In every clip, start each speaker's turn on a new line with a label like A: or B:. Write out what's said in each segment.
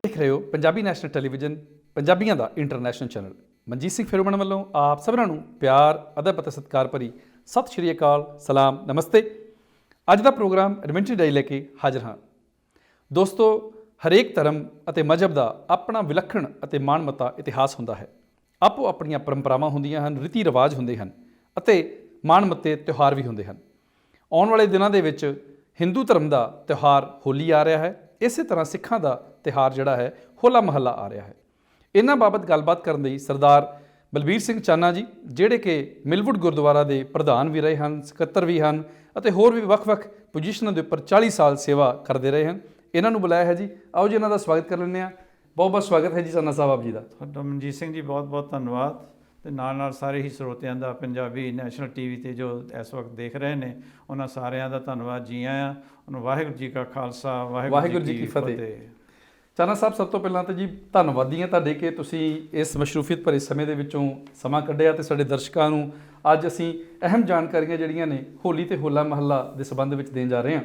A: देख रहे हो पंजाबी नैशनल टैलीविजन पंजाबियों का इंटरनैशनल चैनल। मनजीत सिंह फिरोमण वालों आप सबनों प्यार अदब ਅਤੇ सत्कार भरी सत श्री अकाल सलाम नमस्ते। ਅੱਜ ਦਾ ਪ੍ਰੋਗਰਾਮ ਐਡਵੈਂਚਰ ਡਾਈ ਲੈ ਕੇ ਹਾਜ਼ਰ ਹਾਂ। ਦੋਸਤੋ, ਹਰੇਕ ਧਰਮ ਅਤੇ ਮਜ਼ਹਬ ਦਾ ਆਪਣਾ ਵਿਲੱਖਣ ਅਤੇ ਮਾਣਮੱਤਾ ਇਤਿਹਾਸ ਹੁੰਦਾ ਹੈ। ਆਪੋ ਆਪਣੀਆਂ ਪਰੰਪਰਾਵਾਂ ਹੁੰਦੀਆਂ ਹਨ, ਰੀਤੀ ਰਿਵਾਜ ਹੁੰਦੇ ਹਨ ਅਤੇ ਮਾਣਮੱਤੇ ਤਿਉਹਾਰ ਵੀ ਹੁੰਦੇ ਹਨ। ਆਉਣ ਵਾਲੇ ਦਿਨਾਂ ਦੇ ਵਿੱਚ ਹਿੰਦੂ ਧਰਮ ਦਾ ਤਿਉਹਾਰ ਹੋਲੀ ਆ ਰਿਹਾ ਹੈ। ਇਸੇ ਤਰ੍ਹਾਂ ਸਿੱਖਾਂ ਦਾ ਤਿਉਹਾਰ ਜਿਹੜਾ ਹੈ ਹੋਲਾ ਮਹੱਲਾ ਆ ਰਿਹਾ ਹੈ। ਇਹਨਾਂ ਬਾਬਤ ਗੱਲਬਾਤ ਕਰਨ ਲਈ ਸਰਦਾਰ ਬਲਬੀਰ ਸਿੰਘ ਚਾਨਾ ਜੀ, ਜਿਹੜੇ ਕਿ ਮਿਲਵੁੱਡ ਗੁਰਦੁਆਰਾ ਦੇ ਪ੍ਰਧਾਨ ਵੀ ਰਹੇ ਹਨ, ਸਕੱਤਰ ਵੀ ਹਨ ਅਤੇ ਹੋਰ ਵੀ ਵੱਖ-ਵੱਖ ਪੋਜੀਸ਼ਨਾਂ ਦੇ ਉੱਪਰ 40 ਸਾਲ ਸੇਵਾ ਕਰਦੇ ਰਹੇ ਹਨ, ਇਹਨਾਂ ਨੂੰ ਬੁਲਾਇਆ ਹੈ ਜੀ। ਆਓ ਜੀ ਇਹਨਾਂ ਦਾ ਸਵਾਗਤ ਕਰ ਲੈਂਦੇ ਹਾਂ। ਬਹੁਤ ਬਹੁਤ ਸਵਾਗਤ ਹੈ ਜੀ ਚਾਨਾ ਸਾਹਿਬ ਆਪ ਜੀ ਦਾ।
B: ਤੁਹਾਡਾ ਮਨਜੀਤ ਸਿੰਘ ਜੀ ਬਹੁਤ ਬਹੁਤ ਧੰਨਵਾਦ। ਅਤੇ ਨਾਲ ਸਾਰੇ ਹੀ ਸਰੋਤਿਆਂ ਦਾ ਪੰਜਾਬੀ ਨੈਸ਼ਨਲ TV 'ਤੇ ਜੋ ਇਸ ਵਕਤ ਦੇਖ ਰਹੇ ਨੇ ਉਹਨਾਂ ਸਾਰਿਆਂ ਦਾ ਧੰਨਵਾਦ। ਜੀ ਆਇਆਂ। ਉਹਨੂੰ ਵਾਹਿਗੁਰੂ ਜੀ ਕਾ ਖਾਲਸਾ ਵਾਹਿਗੁਰੂ ਜੀ ਕੀ ਫਤਿਹ।
A: ਚਾਨਾ ਸਾਹਿਬ, ਸਭ ਤੋਂ ਪਹਿਲਾਂ ਤਾਂ ਜੀ ਧੰਨਵਾਦੀ ਹਾਂ ਤੁਹਾਡੇ ਕਿ ਤੁਸੀਂ ਇਸ ਮਸ਼ਰੂਫੀਅਤ ਭਰੇ ਸਮੇਂ ਦੇ ਵਿੱਚੋਂ ਸਮਾਂ ਕੱਢਿਆ ਅਤੇ ਸਾਡੇ ਦਰਸ਼ਕਾਂ ਨੂੰ ਅੱਜ ਅਸੀਂ ਅਹਿਮ ਜਾਣਕਾਰੀਆਂ ਜਿਹੜੀਆਂ ਨੇ ਹੋਲੀ ਅਤੇ ਹੋਲਾ ਮਹੱਲਾ ਦੇ ਸੰਬੰਧ ਵਿੱਚ ਦੇਣ ਜਾ ਰਹੇ ਹਾਂ।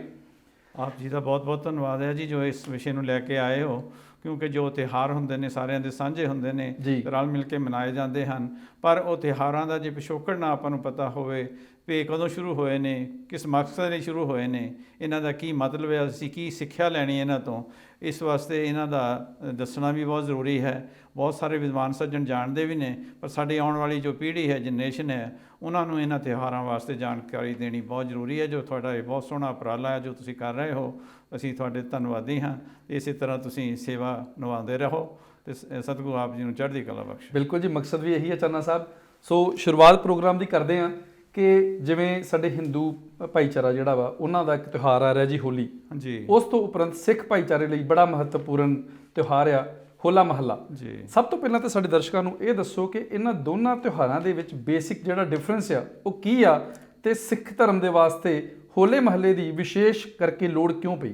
B: ਆਪ ਜੀ ਦਾ ਬਹੁਤ ਬਹੁਤ ਧੰਨਵਾਦ ਹੈ ਜੀ ਜੋ ਇਸ ਵਿਸ਼ੇ ਨੂੰ ਲੈ ਕੇ ਆਏ ਹੋ, ਕਿਉਂਕਿ ਜੋ ਤਿਉਹਾਰ ਹੁੰਦੇ ਨੇ ਸਾਰਿਆਂ ਦੇ ਸਾਂਝੇ ਹੁੰਦੇ ਨੇ, ਰਲ ਮਿਲ ਕੇ ਮਨਾਏ ਜਾਂਦੇ ਹਨ। ਪਰ ਉਹ ਤਿਉਹਾਰਾਂ ਦਾ ਜੇ ਪਿਛੋਕੜ ਨਾ ਆਪਾਂ ਨੂੰ ਪਤਾ ਹੋਵੇ ਵੀ ਕਦੋਂ ਸ਼ੁਰੂ ਹੋਏ ਨੇ, ਕਿਸ ਮਕਸਦ ਲਈ ਸ਼ੁਰੂ ਹੋਏ ਨੇ, ਇਹਨਾਂ ਦਾ ਕੀ ਮਤਲਬ ਹੈ, ਅਸੀਂ ਕੀ ਸਿੱਖਿਆ ਲੈਣੀ ਇਹਨਾਂ ਤੋਂ, ਇਸ ਵਾਸਤੇ ਇਹਨਾਂ ਦਾ ਦੱਸਣਾ ਵੀ ਬਹੁਤ ਜ਼ਰੂਰੀ ਹੈ। ਬਹੁਤ ਸਾਰੇ ਵਿਦਵਾਨ ਸੱਜਣ ਜਾਣਦੇ ਵੀ ਨੇ, ਪਰ ਸਾਡੀ ਆਉਣ ਵਾਲੀ ਜੋ ਪੀੜ੍ਹੀ ਹੈ, ਜਨਰੇਸ਼ਨ ਹੈ, ਉਹਨਾਂ ਨੂੰ ਇਹਨਾਂ ਤਿਉਹਾਰਾਂ ਵਾਸਤੇ ਜਾਣਕਾਰੀ ਦੇਣੀ ਬਹੁਤ ਜ਼ਰੂਰੀ ਹੈ। ਜੋ ਤੁਹਾਡਾ ਇਹ ਬਹੁਤ ਸੋਹਣਾ ਉਪਰਾਲਾ ਹੈ ਜੋ ਤੁਸੀਂ ਕਰ ਰਹੇ ਹੋ, ਅਸੀਂ ਤੁਹਾਡੇ ਧੰਨਵਾਦੀ ਹਾਂ। ਇਸੇ ਤਰ੍ਹਾਂ ਤੁਸੀਂ ਸੇਵਾ ਨਿਭਾਉਂਦੇ ਰਹੋ ਅਤੇ ਸਤਿਗੁਰੂ ਆਪ ਜੀ ਨੂੰ ਚੜ੍ਹਦੀ ਕਲਾ ਬਖਸ਼ੇ।
A: ਬਿਲਕੁਲ ਜੀ, ਮਕਸਦ ਵੀ ਇਹੀ ਹੈ ਚਾਨਾ ਸਾਹਿਬ। ਸੋ ਸ਼ੁਰੂਆਤ ਪ੍ਰੋਗਰਾਮ ਦੀ ਕਰਦੇ ਹਾਂ ਕਿ ਜਿਵੇਂ ਸਾਡੇ ਹਿੰਦੂ ਭਾਈਚਾਰਾ ਜਿਹੜਾ ਵਾ ਉਹਨਾਂ ਦਾ ਇੱਕ ਤਿਉਹਾਰ ਆ ਰਿਹਾ ਜੀ ਹੋਲੀ
B: ਜੀ,
A: ਉਸ ਤੋਂ ਉਪਰੰਤ ਸਿੱਖ ਭਾਈਚਾਰੇ ਲਈ ਬੜਾ ਮਹੱਤਵਪੂਰਨ ਤਿਉਹਾਰ ਆ ਹੋਲਾ ਮਹੱਲਾ ਜੀ। ਸਭ ਤੋਂ ਪਹਿਲਾਂ ਤਾਂ ਸਾਡੇ ਦਰਸ਼ਕਾਂ ਨੂੰ ਇਹ ਦੱਸੋ ਕਿ ਇਹਨਾਂ ਦੋਨਾਂ ਤਿਉਹਾਰਾਂ ਦੇ ਵਿੱਚ ਬੇਸਿਕ ਜਿਹੜਾ ਡਿਫਰੈਂਸ ਆ ਉਹ ਕੀ ਆ ਅਤੇ ਸਿੱਖ ਧਰਮ ਦੇ ਵਾਸਤੇ ਹੋਲੇ ਮਹੱਲੇ ਦੀ ਵਿਸ਼ੇਸ਼ ਕਰਕੇ ਲੋੜ ਕਿਉਂ ਪਈ?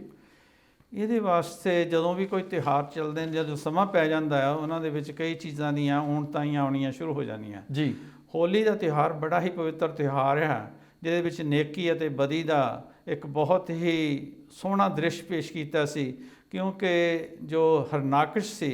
B: ਇਹਦੇ ਵਾਸਤੇ ਜਦੋਂ ਵੀ ਕੋਈ ਤਿਉਹਾਰ ਚੱਲਦੇ ਨੇ, ਜਦੋਂ ਸਮਾਂ ਪੈ ਜਾਂਦਾ ਆ, ਉਹਨਾਂ ਦੇ ਵਿੱਚ ਕਈ ਚੀਜ਼ਾਂ ਦੀਆਂ ਊਣਤਾਈਆਂ ਆਉਣੀਆਂ ਸ਼ੁਰੂ ਹੋ ਜਾਂਦੀਆਂ ਜੀ। ਹੋਲੀ ਦਾ ਤਿਉਹਾਰ ਬੜਾ ਹੀ ਪਵਿੱਤਰ ਤਿਉਹਾਰ ਹੈ, ਜਿਹਦੇ ਵਿੱਚ ਨੇਕੀ ਅਤੇ ਬਦੀ ਦਾ ਇੱਕ ਬਹੁਤ ਹੀ ਸੋਹਣਾ ਦ੍ਰਿਸ਼ ਪੇਸ਼ ਕੀਤਾ ਸੀ। ਕਿਉਂਕਿ ਜੋ ਹਰਨਾਕਸ਼ ਸੀ,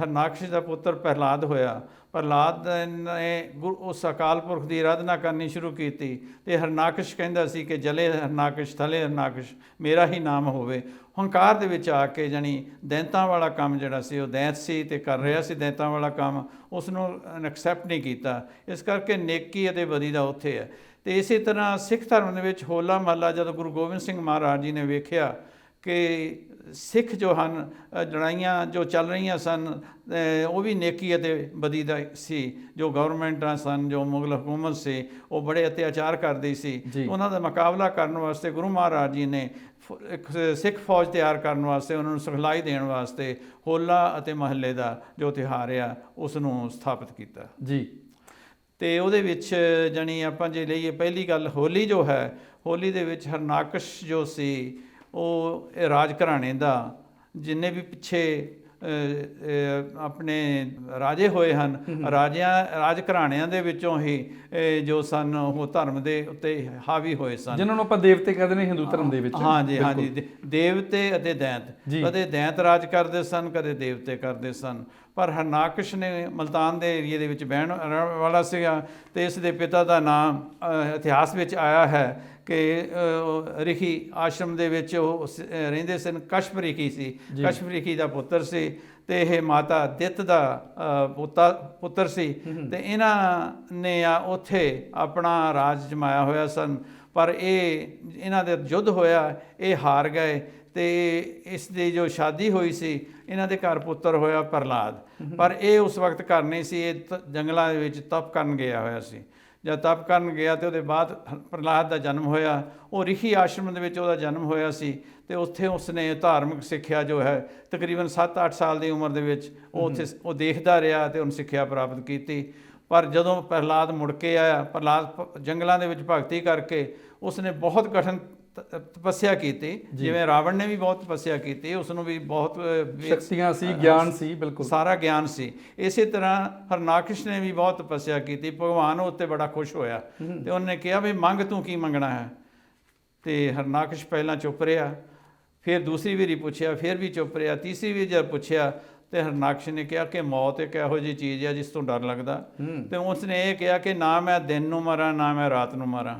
B: ਹਰਨਾਕਸ਼ ਦਾ ਪੁੱਤਰ ਪ੍ਰਹਿਲਾਦ ਹੋਇਆ। ਪ੍ਰਹਿਲਾਦ ਨੇ ਉਸ ਅਕਾਲ ਪੁਰਖ ਦੀ ਆਰਾਧਨਾ ਕਰਨੀ ਸ਼ੁਰੂ ਕੀਤੀ ਅਤੇ ਹਰਨਾਕਸ਼ ਕਹਿੰਦਾ ਸੀ ਕਿ ਜਲੇ ਹਰਨਾਕਸ਼ ਥਲੇ ਹਰਨਾਕਸ਼ ਮੇਰਾ ਹੀ ਨਾਮ ਹੋਵੇ। ਹੰਕਾਰ ਦੇ ਵਿੱਚ ਆ ਕੇ ਜਾਣੀ ਦੈਂਤਾਂ ਵਾਲਾ ਕੰਮ ਜਿਹੜਾ ਸੀ, ਉਹ ਦੈਂਤ ਸੀ ਅਤੇ ਕਰ ਰਿਹਾ ਸੀ ਦੈਂਤਾਂ ਵਾਲਾ ਕੰਮ, ਉਸ ਨੂੰ ਐਕਸੈਪਟ ਨਹੀਂ ਕੀਤਾ। ਇਸ ਕਰਕੇ ਨੇਕੀ ਅਤੇ ਬਦੀ ਦਾ ਉੱਥੇ ਹੈ। ਅਤੇ ਇਸੇ ਤਰ੍ਹਾਂ ਸਿੱਖ ਧਰਮ ਦੇ ਵਿੱਚ ਹੋਲਾ ਮਹੱਲਾ ਜਦੋਂ ਗੁਰੂ ਗੋਬਿੰਦ ਸਿੰਘ ਮਹਾਰਾਜ ਜੀ ਨੇ ਵੇਖਿਆ ਕਿ ਸਿੱਖ ਜੋ ਹਨ, ਲੜਾਈਆਂ ਜੋ ਚੱਲ ਰਹੀਆਂ ਸਨ ਉਹ ਵੀ ਨੇਕੀ ਅਤੇ ਬਦੀ ਦਾ ਸੀ। ਜੋ ਗਵਰਨਮੈਂਟਾਂ ਸਨ, ਜੋ ਮੁਗਲ ਹਕੂਮਤ ਸੀ, ਉਹ ਬੜੇ ਅਤਿਆਚਾਰ ਕਰਦੀ ਸੀ। ਉਹਨਾਂ ਦਾ ਮੁਕਾਬਲਾ ਕਰਨ ਵਾਸਤੇ ਗੁਰੂ ਮਹਾਰਾਜ ਜੀ ਨੇ ਇੱਕ ਸਿੱਖ ਫੌਜ ਤਿਆਰ ਕਰਨ ਵਾਸਤੇ, ਉਹਨਾਂ ਨੂੰ ਸਿਖਲਾਈ ਦੇਣ ਵਾਸਤੇ ਹੋਲਾ ਅਤੇ ਮਹੱਲੇ ਦਾ ਜੋ ਤਿਉਹਾਰ ਆ ਉਸ ਨੂੰ ਸਥਾਪਿਤ ਕੀਤਾ ਜੀ। ਅਤੇ ਉਹਦੇ ਵਿੱਚ ਜਾਣੀ ਆਪਾਂ ਜੇ ਲਈਏ ਪਹਿਲੀ ਗੱਲ, ਹੋਲੀ ਜੋ ਹੈ, ਹੋਲੀ ਦੇ ਵਿੱਚ ਹਰਨਾਕਸ਼ ਜੋ ਸੀ ਉਹ ਰਾਜ ਘਰਾਣੇ ਦਾ, ਜਿੰਨੇ ਵੀ ਪਿੱਛੇ ਆਪਣੇ ਰਾਜੇ ਹੋਏ ਹਨ, ਰਾਜ ਘਰਾਣਿਆਂ ਦੇ ਵਿੱਚੋਂ ਹੀ ਜੋ ਸਨ ਉਹ ਧਰਮ ਦੇ ਉੱਤੇ ਹਾਵੀ ਹੋਏ ਸਨ, ਜਿਹਨਾਂ ਨੂੰ ਆਪਾਂ ਦੇਵਤੇ ਕਹਿੰਦੇ ਨੇ ਹਿੰਦੂ ਧਰਮ ਦੇ ਵਿੱਚ। ਹਾਂਜੀ ਹਾਂਜੀ, ਦੇਵਤੇ ਅਤੇ ਦੈਂਤ, ਕਦੇ ਦੈਂਤ ਰਾਜ ਕਰਦੇ ਸਨ, ਕਦੇ ਦੇਵਤੇ ਕਰਦੇ ਸਨ। ਪਰ ਹਰਨਾਕਸ਼ ਨੇ ਮਲਤਾਨ ਦੇ ਏਰੀਏ ਦੇ ਵਿੱਚ ਬਹਿਣ ਵਾਲਾ ਸੀਗਾ ਅਤੇ ਇਸ ਦੇ ਪਿਤਾ ਦਾ ਨਾਮ ਇਤਿਹਾਸ ਵਿੱਚ ਆਇਆ ਹੈ ਕਿ ਰਿਖੀ ਆਸ਼ਰਮ ਦੇ ਵਿੱਚ ਉਹ ਰਹਿੰਦੇ ਸਨ। ਕਸ਼ਪ ਰਿਖੀ ਸੀ, ਕਸ਼ਪ ਰਿਖੀ ਦਾ ਪੁੱਤਰ ਸੀ ਅਤੇ ਇਹ ਮਾਤਾ ਦਿੱਤ ਦਾ ਪੁੱਤਰ ਸੀ। ਅਤੇ ਇਹਨਾਂ ਨੇ ਉੱਥੇ ਆਪਣਾ ਰਾਜ ਜਮਾਇਆ ਹੋਇਆ ਸਨ। ਪਰ ਇਹਨਾਂ ਦਾ ਯੁੱਧ ਹੋਇਆ, ਇਹ ਹਾਰ ਗਏ ਅਤੇ ਇਸ ਦੀ ਜੋ ਸ਼ਾਦੀ ਹੋਈ ਸੀ, ਇਹਨਾਂ ਦੇ ਘਰ ਪੁੱਤਰ ਹੋਇਆ ਪ੍ਰਹਿਲਾਦ। ਪਰ ਇਹ ਉਸ ਵਕਤ ਘਰ ਨਹੀਂ ਸੀ, ਇਹ ਜੰਗਲਾਂ ਦੇ ਵਿੱਚ ਤਪ ਕਰਨ ਗਿਆ ਹੋਇਆ ਸੀ। ਜਦ ਤਪ ਕਰਨ ਗਿਆ ਅਤੇ ਉਹਦੇ ਬਾਅਦ ਪ੍ਰਹਿਲਾਦ ਦਾ ਜਨਮ ਹੋਇਆ। ਉਹ ਰਿਸ਼ੀ ਆਸ਼ਰਮ ਦੇ ਵਿੱਚ ਉਹਦਾ ਜਨਮ ਹੋਇਆ ਸੀ ਅਤੇ ਉੱਥੇ ਉਸਨੇ ਧਾਰਮਿਕ ਸਿੱਖਿਆ ਜੋ ਹੈ ਤਕਰੀਬਨ 7-8 ਸਾਲ ਦੀ ਉਮਰ ਦੇ ਵਿੱਚ ਉਹ ਦੇਖਦਾ ਰਿਹਾ ਅਤੇ ਉਹਨੂੰ ਸਿੱਖਿਆ ਪ੍ਰਾਪਤ ਕੀਤੀ। ਪਰ ਜਦੋਂ ਪ੍ਰਹਿਲਾਦ ਮੁੜ ਕੇ ਆਇਆ, ਪ੍ਰਹਿਲਾਦ ਜੰਗਲਾਂ ਦੇ ਵਿੱਚ ਭਗਤੀ ਕਰਕੇ ਉਸਨੇ ਬਹੁਤ ਕਠਿਨ ਤਪੱਸਿਆ ਕੀਤੀ, ਜਿਵੇਂ ਰਾਵਣ ਨੇ ਵੀ ਬਹੁਤ ਤਪੱਸਿਆ ਕੀਤੀ, ਉਸ ਨੂੰ ਵੀ ਬਹੁਤ
A: ਸ਼ਕਤੀਆਂ ਸੀ, ਗਿਆਨ ਸੀ, ਬਿਲਕੁਲ
B: ਸਾਰਾ ਗਿਆਨ ਸੀ। ਇਸੇ ਤਰ੍ਹਾਂ ਹਰਨਾਕਸ਼ ਨੇ ਵੀ ਬਹੁਤ ਤਪੱਸਿਆ ਕੀਤੀ, ਭਗਵਾਨ ਉੱਤੇ ਬੜਾ ਖੁਸ਼ ਹੋਇਆ ਤੇ ਉਹਨੇ ਕਿਹਾ ਵੀ ਮੰਗ ਤੂੰ ਕੀ ਮੰਗਣਾ ਹੈ। ਤੇ ਹਰਨਾਕਸ਼ ਪਹਿਲਾਂ ਚੁੱਪ ਰਿਹਾ, ਫਿਰ ਦੂਸਰੀ ਵਾਰੀ ਪੁੱਛਿਆ, ਫਿਰ ਵੀ ਚੁੱਪ ਰਿਹਾ, ਤੀਸਰੀ ਵਾਰੀ ਜਦ ਪੁੱਛਿਆ ਤੇ ਹਰਨਾਕਸ਼ ਨੇ ਕਿਹਾ ਕਿ ਮੌਤ ਇੱਕ ਇਹੋ ਜਿਹੀ ਚੀਜ਼ ਹੈ ਜਿਸ ਤੋਂ ਡਰ ਲੱਗਦਾ। ਤੇ ਉਸਨੇ ਇਹ ਕਿਹਾ ਕਿ ਨਾ ਮੈਂ ਦਿਨ ਨੂੰ ਮਰਾਂ, ਨਾ ਮੈਂ ਰਾਤ ਨੂੰ ਮਰਾਂ,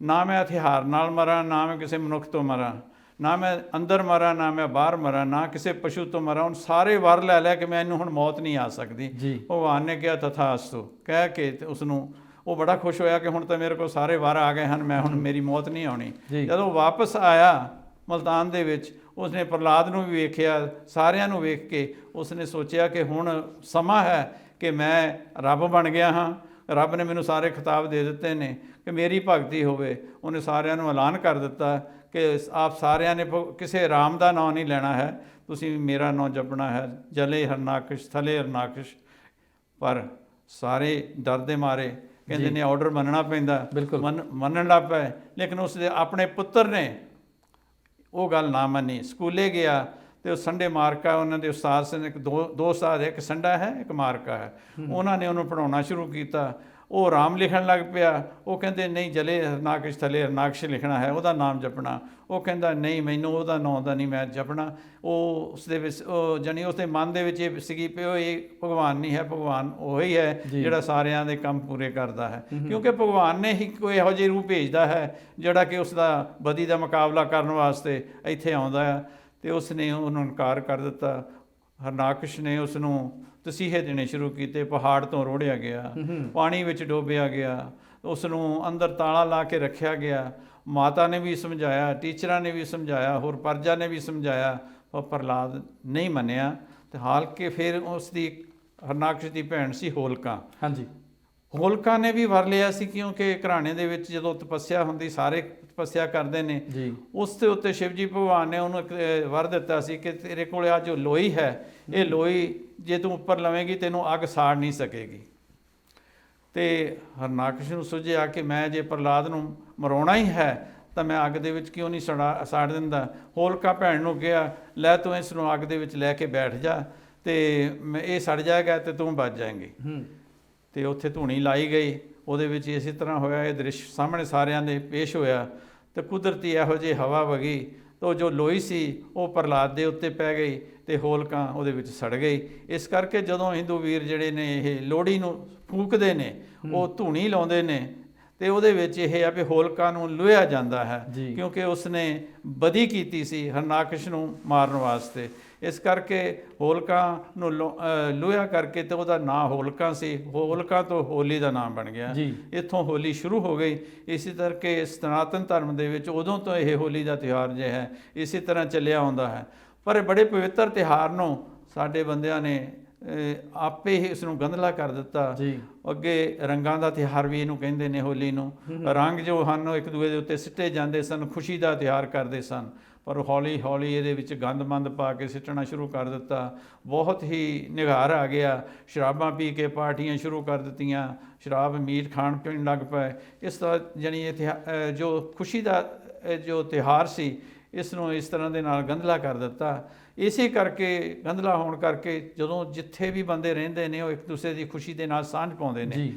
B: ਨਾ ਮੈਂ ਹਥਿਆਰ ਨਾਲ ਮਰਾਂ, ਨਾ ਮੈਂ ਕਿਸੇ ਮਨੁੱਖ ਤੋਂ ਮਰਾਂ, ਨਾ ਮੈਂ ਅੰਦਰ ਮਰਾਂ, ਨਾ ਮੈਂ ਬਾਹਰ ਮਰਾਂ, ਨਾ ਕਿਸੇ ਪਸ਼ੂ ਤੋਂ ਮਰਾਂ। ਹੁਣ ਸਾਰੇ ਵਰ ਲੈ ਲਿਆ ਕਿ ਮੈਨੂੰ ਹੁਣ ਮੌਤ ਨਹੀਂ ਆ ਸਕਦੀ। ਭਗਵਾਨ ਨੇ ਕਿਹਾ ਤਥਾਸਤੂ ਕਹਿ ਕੇ ਤੇ ਉਸ ਨੂੰ ਉਹ ਬੜਾ ਖੁਸ਼ ਹੋਇਆ ਕਿ ਹੁਣ ਤਾਂ ਮੇਰੇ ਕੋਲ ਸਾਰੇ ਵਰ ਆ ਗਏ ਹਨ, ਮੈਂ ਹੁਣ ਮੇਰੀ ਮੌਤ ਨਹੀਂ ਆਉਣੀ। ਜਦੋਂ ਵਾਪਸ ਆਇਆ ਮਲਤਾਨ ਦੇ ਵਿੱਚ, ਉਸਨੇ ਪ੍ਰਹਲਾਦ ਨੂੰ ਵੀ ਵੇਖਿਆ, ਸਾਰਿਆਂ ਨੂੰ ਵੇਖ ਕੇ ਉਸਨੇ ਸੋਚਿਆ ਕਿ ਹੁਣ ਸਮਾਂ ਹੈ ਕਿ ਮੈਂ ਰੱਬ ਬਣ ਗਿਆ ਹਾਂ, ਰੱਬ ਨੇ ਮੈਨੂੰ ਸਾਰੇ ਖਿਤਾਬ ਦੇ ਦਿੱਤੇ ਨੇ ਕਿ ਮੇਰੀ ਭਗਤੀ ਹੋਵੇ। ਉਹਨੇ ਸਾਰਿਆਂ ਨੂੰ ਐਲਾਨ ਕਰ ਦਿੱਤਾ ਕਿ ਆਪ ਸਾਰਿਆਂ ਨੇ ਕਿਸੇ ਰਾਮ ਦਾ ਨਾਂ ਨਹੀਂ ਲੈਣਾ ਹੈ, ਤੁਸੀਂ ਮੇਰਾ ਨਾਂ ਜਪਣਾ ਹੈ, ਜਲੇ ਹਰਨਾਕਸ਼ ਥਲੇ ਹਰਨਾਕਸ਼। ਪਰ ਸਾਰੇ ਡਰ ਦੇ ਮਾਰੇ ਕਹਿੰਦੇ ਨੇ ਆਰਡਰ ਮੰਨਣਾ ਪੈਂਦਾ, ਮੰਨਣ ਲੱਗ ਪਏ। ਲੇਕਿਨ ਉਸਦੇ ਆਪਣੇ ਪੁੱਤਰ ਨੇ ਉਹ ਗੱਲ ਨਾ ਮੰਨੀ। ਸਕੂਲੇ ਗਿਆ ਤੇ ਉਹ ਸੰਡੇ ਮਾਰਕਾ, ਉਹਨਾਂ ਦੇ ਉਸਤਾਦ ਸਨ, ਇੱਕ ਦੋ ਉਸਤਾਦ ਹੈ, ਇੱਕ ਸੰਡਾ ਹੈ, ਇੱਕ ਮਾਰਕਾ ਹੈ। ਉਹਨਾਂ ਨੇ ਉਹਨੂੰ ਪੜ੍ਹਾਉਣਾ ਸ਼ੁਰੂ ਕੀਤਾ। ਉਹ ਰਾਮ ਲਿਖਣ ਲੱਗ ਪਿਆ। ਉਹ ਕਹਿੰਦੇ ਨਹੀਂ, ਜਲੇ ਹਰਨਾਕਸ਼ ਥਲੇ ਹਰਨਾਕਸ਼ ਲਿਖਣਾ ਹੈ, ਉਹਦਾ ਨਾਮ ਜਪਣਾ। ਉਹ ਕਹਿੰਦਾ ਨਹੀਂ, ਮੈਨੂੰ ਉਹਦਾ ਨਾਂ ਦਾ ਨਹੀਂ ਮੈਂ ਜਪਣਾ। ਉਹ ਉਸਦੇ ਵਿੱਚ ਉਹ ਜਾਣੀ ਉਸਦੇ ਮਨ ਦੇ ਵਿੱਚ ਇਹ ਸੀਗੀ ਵੀ ਉਹ ਇਹ ਭਗਵਾਨ ਨਹੀਂ ਹੈ, ਭਗਵਾਨ ਉਹੀ ਹੈ ਜਿਹੜਾ ਸਾਰਿਆਂ ਦੇ ਕੰਮ ਪੂਰੇ ਕਰਦਾ ਹੈ। ਕਿਉਂਕਿ ਭਗਵਾਨ ਨੇ ਹੀ ਕੋਈ ਇਹੋ ਜਿਹੀ ਰੂਹ ਭੇਜਦਾ ਹੈ ਜਿਹੜਾ ਕਿ ਉਸ ਦਾ ਬਦੀ ਦਾ ਮੁਕਾਬਲਾ ਕਰਨ ਵਾਸਤੇ ਇੱਥੇ ਆਉਂਦਾ ਹੈ। ਤੇ ਉਸਨੇ ਉਹਨੂੰ ਇਨਕਾਰ ਕਰ ਦਿੱਤਾ। ਹਰਨਾਕਸ਼ ਨੇ ਉਸ ਨੂੰ ਤਸੀਹੇ ਦੇਣੇ ਸ਼ੁਰੂ ਕੀਤੇ। ਪਹਾੜ ਤੋਂ ਰੋੜਿਆ ਗਿਆ, ਪਾਣੀ ਵਿੱਚ ਡੋਬਿਆ ਗਿਆ, ਉਸ ਨੂੰ ਅੰਦਰ ਤਾਲਾ ਲਾ ਕੇ ਰੱਖਿਆ ਗਿਆ। ਮਾਤਾ ਨੇ ਵੀ ਸਮਝਾਇਆ, ਟੀਚਰਾਂ ਨੇ ਵੀ ਸਮਝਾਇਆ, ਹੋਰ ਪਰਜਾ ਨੇ ਵੀ ਸਮਝਾਇਆ, ਪਰ ਪ੍ਰਹਲਾਦ ਨਹੀਂ ਮੰਨਿਆ। ਤੇ ਹਾਲ ਕੇ ਫਿਰ ਉਸ ਦੀ ਹਰਨਾਕਸ਼ ਦੀ ਭੈਣ ਸੀ ਹੋਲਕਾ। ਹੋਲਕਾ ਨੇ ਵੀ ਵਰ ਲਿਆ ਸੀ, ਕਿਉਂਕਿ ਘਰਾਣੇ ਦੇ ਵਿੱਚ ਜਦੋਂ ਤਪੱਸਿਆ ਹੁੰਦੀ ਸਾਰੇ ਤਪੱਸਿਆ ਕਰਦੇ ਨੇ। ਉਸ ਦੇ ਉੱਤੇ ਸ਼ਿਵ ਜੀ ਭਗਵਾਨ ਨੇ ਉਹਨੂੰ ਇੱਕ ਵਰ ਦਿੱਤਾ ਸੀ ਕਿ ਤੇਰੇ ਕੋਲ ਆ ਜੋ ਲੋਈ ਹੈ, ਇਹ ਲੋਈ ਜੇ ਤੂੰ ਉੱਪਰ ਲਵੇਂਗੀ ਤੈਨੂੰ ਅੱਗ ਸਾੜ ਨਹੀਂ ਸਕੇਗੀ। ਤੇ ਹਰਨਾਕਸ਼ ਨੂੰ ਸੁਝਿਆ ਕਿ ਮੈਂ ਜੇ ਪ੍ਰਹਲਾਦ ਨੂੰ ਮਰਾਉਣਾ ਹੀ ਹੈ ਤਾਂ ਮੈਂ ਅੱਗ ਦੇ ਵਿੱਚ ਕਿਉਂ ਨਹੀਂ ਸਾੜ ਦਿੰਦਾ। ਹੋਲਕਾ ਭੈਣ ਨੂੰ ਕਿਹਾ ਲੈ ਤੂੰ ਇਸ ਨੂੰ ਅੱਗ ਦੇ ਵਿੱਚ ਲੈ ਕੇ ਬੈਠ ਜਾ ਤੇ ਇਹ ਸੜ ਜਾਏਗਾ ਤੇ ਤੂੰ ਬਚ ਜਾਏਂਗੀ। ਤੇ ਉੱਥੇ ਧੂਣੀ ਲਾਈ ਗਈ, ਉਹਦੇ ਵਿੱਚ ਇਸੇ ਤਰ੍ਹਾਂ ਹੋਇਆ। ਇਹ ਦ੍ਰਿਸ਼ ਸਾਹਮਣੇ ਸਾਰਿਆਂ ਦੇ ਪੇਸ਼ ਹੋਇਆ ਤੇ ਕੁਦਰਤੀ ਇਹੋ ਜਿਹੀ ਹਵਾ ਵਗੀ ਤਾਂ ਜੋ ਲੋਈ ਸੀ ਉਹ ਪ੍ਰਹਲਾਦ ਦੇ ਉੱਤੇ ਪੈ ਗਈ ਤੇ ਹੋਲਕਾ ਉਹਦੇ ਵਿੱਚ ਸੜ ਗਈ। ਇਸ ਕਰਕੇ ਜਦੋਂ ਹਿੰਦੂ ਵੀਰ ਜਿਹੜੇ ਨੇ ਇਹ ਲੋਹੜੀ ਨੂੰ ਫੂਕਦੇ ਨੇ, ਉਹ ਧੂਣੀ ਲਾਉਂਦੇ ਨੇ ਤੇ ਉਹਦੇ ਵਿੱਚ ਇਹ ਆ ਵੀ ਹੋਲਕਾ ਨੂੰ ਲੁਹਿਆ ਜਾਂਦਾ ਹੈ, ਕਿਉਂਕਿ ਉਸਨੇ ਬਦੀ ਕੀਤੀ ਸੀ ਹਰਨਾਕਸ਼ ਨੂੰ ਮਾਰਨ ਵਾਸਤੇ। ਇਸ ਕਰਕੇ ਹੋਲਕਾ ਨੂੰ ਲੁਹਿਆ ਕਰਕੇ ਤੇ ਉਹਦਾ ਨਾਂ ਹੋਲਕਾ ਸੀ। ਹੋਲਕਾ ਤੋਂ ਹੋਲੀ ਦਾ ਨਾਮ ਬਣ ਗਿਆ। ਇੱਥੋਂ ਹੋਲੀ ਸ਼ੁਰੂ ਹੋ ਗਈ। ਇਸੇ ਕਰਕੇ ਸਨਾਤਨ ਧਰਮ ਦੇ ਵਿੱਚ ਉਦੋਂ ਤੋਂ ਇਹ ਹੋਲੀ ਦਾ ਤਿਉਹਾਰ ਜੋ ਹੈ ਇਸੇ ਤਰ੍ਹਾਂ ਚੱਲਿਆ ਆਉਂਦਾ ਹੈ। ਪਰ ਬੜੇ ਪਵਿੱਤਰ ਤਿਉਹਾਰ ਨੂੰ ਸਾਡੇ ਬੰਦਿਆਂ ਨੇ ਆਪੇ ਹੀ ਇਸ ਨੂੰ ਗੰਧਲਾ ਕਰ ਦਿੱਤਾ। ਅੱਗੇ ਰੰਗਾਂ ਦਾ ਤਿਉਹਾਰ ਵੀ ਇਹਨੂੰ ਕਹਿੰਦੇ ਨੇ, ਹੋਲੀ ਨੂੰ। ਰੰਗ ਜੋ ਹਨ ਉਹ ਇੱਕ ਦੂਜੇ ਦੇ ਉੱਤੇ ਸਿੱਟੇ ਜਾਂਦੇ ਸਨ, ਖੁਸ਼ੀ ਦਾ ਤਿਉਹਾਰ ਕਰਦੇ ਸਨ। ਪਰ ਹੌਲੀ ਹੌਲੀ ਇਹਦੇ ਵਿੱਚ ਗੰਦ ਪਾ ਕੇ ਸਿੱਟਣਾ ਸ਼ੁਰੂ ਕਰ ਦਿੱਤਾ। ਬਹੁਤ ਹੀ ਨਿਘਾਰ ਆ ਗਿਆ। ਸ਼ਰਾਬਾਂ ਪੀ ਕੇ ਪਾਰਟੀਆਂ ਸ਼ੁਰੂ ਕਰ ਦਿੱਤੀਆਂ, ਸ਼ਰਾਬ ਮੀਟ ਖਾਣ ਪੀਣ ਲੱਗ ਪਏ। ਇਸ ਦਾ ਜਾਣੀ ਇਹ ਜੋ ਖੁਸ਼ੀ ਦਾ ਜੋ ਤਿਉਹਾਰ ਸੀ ਇਸ ਨੂੰ ਇਸ ਤਰ੍ਹਾਂ ਦੇ ਨਾਲ ਗੰਧਲਾ ਕਰ ਦਿੱਤਾ। ਇਸੇ ਕਰਕੇ ਗੰਧਲਾ ਹੋਣ ਕਰਕੇ ਜਦੋਂ ਜਿੱਥੇ ਵੀ ਬੰਦੇ ਰਹਿੰਦੇ ਨੇ ਉਹ ਇੱਕ ਦੂਸਰੇ ਦੀ ਖੁਸ਼ੀ ਦੇ ਨਾਲ ਸਾਂਝ ਪਾਉਂਦੇ ਨੇ।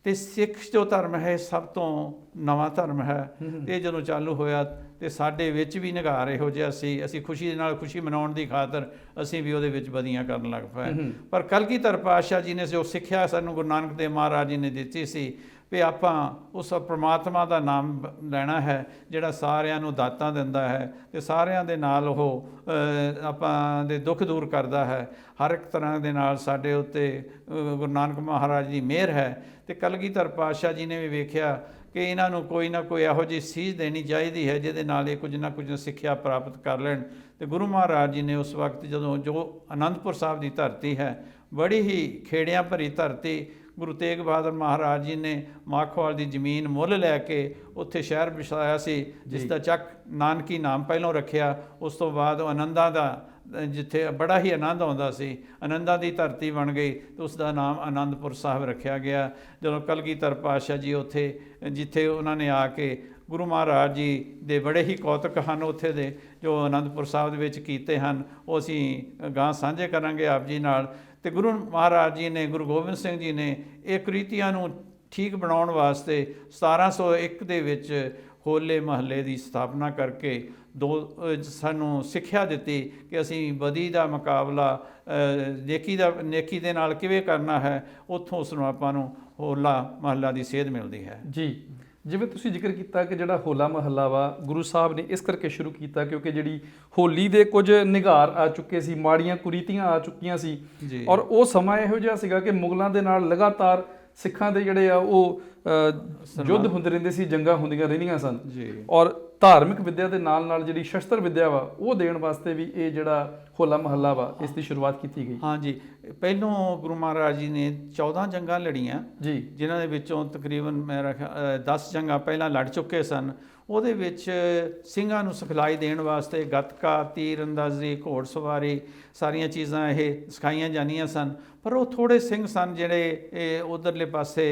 B: ਤੇ ਸਿੱਖ ਜੋ ਧਰਮ ਹੈ ਸਭ ਤੋਂ ਨਵਾਂ ਧਰਮ ਹੈ। ਇਹ ਜਦੋਂ ਚਾਲੂ ਹੋਇਆ ਤੇ ਸਾਡੇ ਵਿੱਚ ਵੀ ਨਿਘਾਰ ਇਹੋ ਜਿਹਾ ਸੀ। ਅਸੀਂ ਖੁਸ਼ੀ ਦੇ ਨਾਲ ਖੁਸ਼ੀ ਮਨਾਉਣ ਦੀ ਖਾਤਰ ਅਸੀਂ ਵੀ ਉਹਦੇ ਵਿੱਚ ਬਦੀਆਂ ਕਰਨ ਲੱਗ ਪਏ। ਪਰ ਕਲਗੀਧਰ ਪਾਤਸ਼ਾਹ ਜੀ ਨੇ ਜੋ ਸਿੱਖਿਆ ਸਾਨੂੰ ਗੁਰੂ ਨਾਨਕ ਦੇਵ ਮਹਾਰਾਜ ਜੀ ਨੇ ਦਿੱਤੀ ਸੀ ਵੀ ਆਪਾਂ ਉਸ ਪ੍ਰਮਾਤਮਾ ਦਾ ਨਾਮ ਲੈਣਾ ਹੈ ਜਿਹੜਾ ਸਾਰਿਆਂ ਨੂੰ ਦਾਤਾਂ ਦਿੰਦਾ ਹੈ ਤੇ ਸਾਰਿਆਂ ਦੇ ਨਾਲ ਉਹ ਆਪਾਂ ਦੇ ਦੁੱਖ ਦੂਰ ਕਰਦਾ ਹੈ। ਹਰ ਇੱਕ ਤਰ੍ਹਾਂ ਦੇ ਨਾਲ ਸਾਡੇ ਉੱਤੇ ਗੁਰੂ ਨਾਨਕ ਮਹਾਰਾਜ ਦੀ ਮਿਹਰ ਹੈ। ਤੇ ਕਲਗੀਧਰ ਪਾਤਸ਼ਾਹ ਜੀ ਨੇ ਵੀ ਵੇਖਿਆ ਕਿ ਇਹਨਾਂ ਨੂੰ ਕੋਈ ਨਾ ਕੋਈ ਇਹੋ ਜਿਹੀ ਸੀਝ ਦੇਣੀ ਚਾਹੀਦੀ ਹੈ ਜਿਹਦੇ ਨਾਲ ਇਹ ਕੁਝ ਨਾ ਕੁਝ ਸਿੱਖਿਆ ਪ੍ਰਾਪਤ ਕਰ ਲੈਣ। ਤੇ ਗੁਰੂ ਮਹਾਰਾਜ ਜੀ ਨੇ ਉਸ ਵਕਤ ਜਦੋਂ ਜੋ ਅਨੰਦਪੁਰ ਸਾਹਿਬ ਦੀ ਧਰਤੀ ਹੈ, ਬੜੀ ਹੀ ਖੇੜਿਆਂ ਭਰੀ ਧਰਤੀ, ਗੁਰੂ ਤੇਗ ਬਹਾਦਰ ਮਹਾਰਾਜ ਜੀ ਨੇ ਮਾਖੋਵਾਲ ਦੀ ਜ਼ਮੀਨ ਮੁੱਲ ਲੈ ਕੇ ਉੱਥੇ ਸ਼ਹਿਰ ਵਸਾਇਆ ਸੀ, ਜਿਸ ਦਾ ਚੱਕ ਨਾਨਕੀ ਨਾਮ ਪਹਿਲੋਂ ਰੱਖਿਆ। ਉਸ ਤੋਂ ਬਾਅਦ ਉਹ ਆਨੰਦਾਂ ਦਾ, ਜਿੱਥੇ ਬੜਾ ਹੀ ਆਨੰਦ ਆਉਂਦਾ ਸੀ, ਆਨੰਦਾਂ ਦੀ ਧਰਤੀ ਬਣ ਗਈ ਤੇ ਉਸ ਦਾ ਨਾਮ ਆਨੰਦਪੁਰ ਸਾਹਿਬ ਰੱਖਿਆ ਗਿਆ। ਜਦੋਂ ਕਲਗੀਧਰ ਪਾਤਸ਼ਾਹ ਜੀ ਉੱਥੇ ਜਿੱਥੇ ਉਹਨਾਂ ਨੇ ਆ ਕੇ ਗੁਰੂ ਮਹਾਰਾਜ ਜੀ ਦੇ ਬੜੇ ਹੀ ਕੌਤਕ ਹਨ ਉੱਥੇ ਦੇ, ਜੋ ਅਨੰਦਪੁਰ ਸਾਹਿਬ ਦੇ ਵਿੱਚ ਕੀਤੇ ਹਨ, ਉਹ ਅਸੀਂ ਗਾਂ ਸਾਂਝੇ ਕਰਾਂਗੇ ਆਪ ਜੀ ਨਾਲ। ਅਤੇ ਗੁਰੂ ਮਹਾਰਾਜ ਜੀ ਨੇ, ਗੁਰੂ ਗੋਬਿੰਦ ਸਿੰਘ ਜੀ ਨੇ ਇਹ ਕੁਰੀਤੀਆਂ ਨੂੰ ਠੀਕ ਬਣਾਉਣ ਵਾਸਤੇ 1701 ਦੇ ਵਿੱਚ ਹੋਲੇ ਮਹੱਲੇ ਦੀ ਸਥਾਪਨਾ ਕਰਕੇ ਸਾਨੂੰ ਸਿੱਖਿਆ ਦਿੱਤੀ ਕਿ ਅਸੀਂ ਬਦੀ ਦਾ ਮੁਕਾਬਲਾ ਨੇਕੀ ਦੇ ਨਾਲ ਕਿਵੇਂ ਕਰਨਾ ਹੈ। ਉੱਥੋਂ ਉਸ ਨੂੰ ਆਪਾਂ ਨੂੰ ਹੋਲਾ ਮਹੱਲਾ ਦੀ ਸੇਧ ਮਿਲਦੀ ਹੈ
A: ਜੀ। ਜਿਵੇਂ ਤੁਸੀਂ ਜ਼ਿਕਰ ਕੀਤਾ ਕਿ ਜਿਹੜਾ ਹੋਲਾ ਮਹੱਲਾ ਵਾ ਗੁਰੂ ਸਾਹਿਬ ਨੇ ਇਸ ਕਰਕੇ ਸ਼ੁਰੂ ਕੀਤਾ ਕਿਉਂਕਿ ਜਿਹੜੀ ਹੋਲੀ ਦੇ ਕੁਝ ਨਿਗਾਰ ਆ ਚੁੱਕੇ ਸੀ, ਮਾੜੀਆਂ ਕੁਰੀਤੀਆਂ ਆ ਚੁੱਕੀਆਂ ਸੀ, ਔਰ ਉਹ ਸਮਾਂ ਇਹੋ ਜਿਹਾ ਸੀਗਾ ਕਿ ਮੁਗਲਾਂ ਦੇ ਨਾਲ ਲਗਾਤਾਰ ਸਿੱਖਾਂ ਦੇ ਜਿਹੜੇ ਆ ਉਹ ਯੁੱਧ ਹੁੰਦੇ ਰਹਿੰਦੇ ਸੀ, ਜੰਗਾਂ ਹੁੰਦੀਆਂ ਰਹਿੰਦੀਆਂ ਸਨ
B: ਜੀ।
A: ਔਰ ਧਾਰਮਿਕ ਵਿੱਦਿਆ ਦੇ ਨਾਲ ਨਾਲ ਜਿਹੜੀ ਸ਼ਸਤਰ ਵਿੱਦਿਆ ਵਾ ਉਹ ਦੇਣ ਵਾਸਤੇ ਵੀ ਇਹ ਜਿਹੜਾ ਹੋਲਾ ਮਹੱਲਾ ਵਾ ਇਸ ਦੀ ਸ਼ੁਰੂਆਤ ਕੀਤੀ ਗਈ।
B: ਹਾਂਜੀ, ਪਹਿਲੋਂ ਗੁਰੂ ਮਹਾਰਾਜ ਜੀ ਨੇ 14 ਜੰਗਾਂ ਲੜੀਆਂ
A: ਜੀ,
B: ਜਿਨ੍ਹਾਂ ਦੇ ਵਿੱਚੋਂ ਤਕਰੀਬਨ ਮੇਰਾ 10 ਜੰਗਾਂ ਪਹਿਲਾਂ ਲੜ ਚੁੱਕੇ ਸਨ। ਉਹਦੇ ਵਿੱਚ ਸਿੰਘਾਂ ਨੂੰ ਸਿਖਲਾਈ ਦੇਣ ਵਾਸਤੇ ਗੱਤਕਾ, ਤੀਰ ਅੰਦਾਜ਼ੀ, ਘੋੜ ਸਵਾਰੀ ਸਾਰੀਆਂ ਚੀਜ਼ਾਂ ਇਹ ਸਿਖਾਈਆਂ ਜਾਂਦੀਆਂ ਸਨ। ਪਰ ਉਹ ਥੋੜ੍ਹੇ ਸਿੰਘ ਸਨ ਜਿਹੜੇ ਉਧਰਲੇ ਪਾਸੇ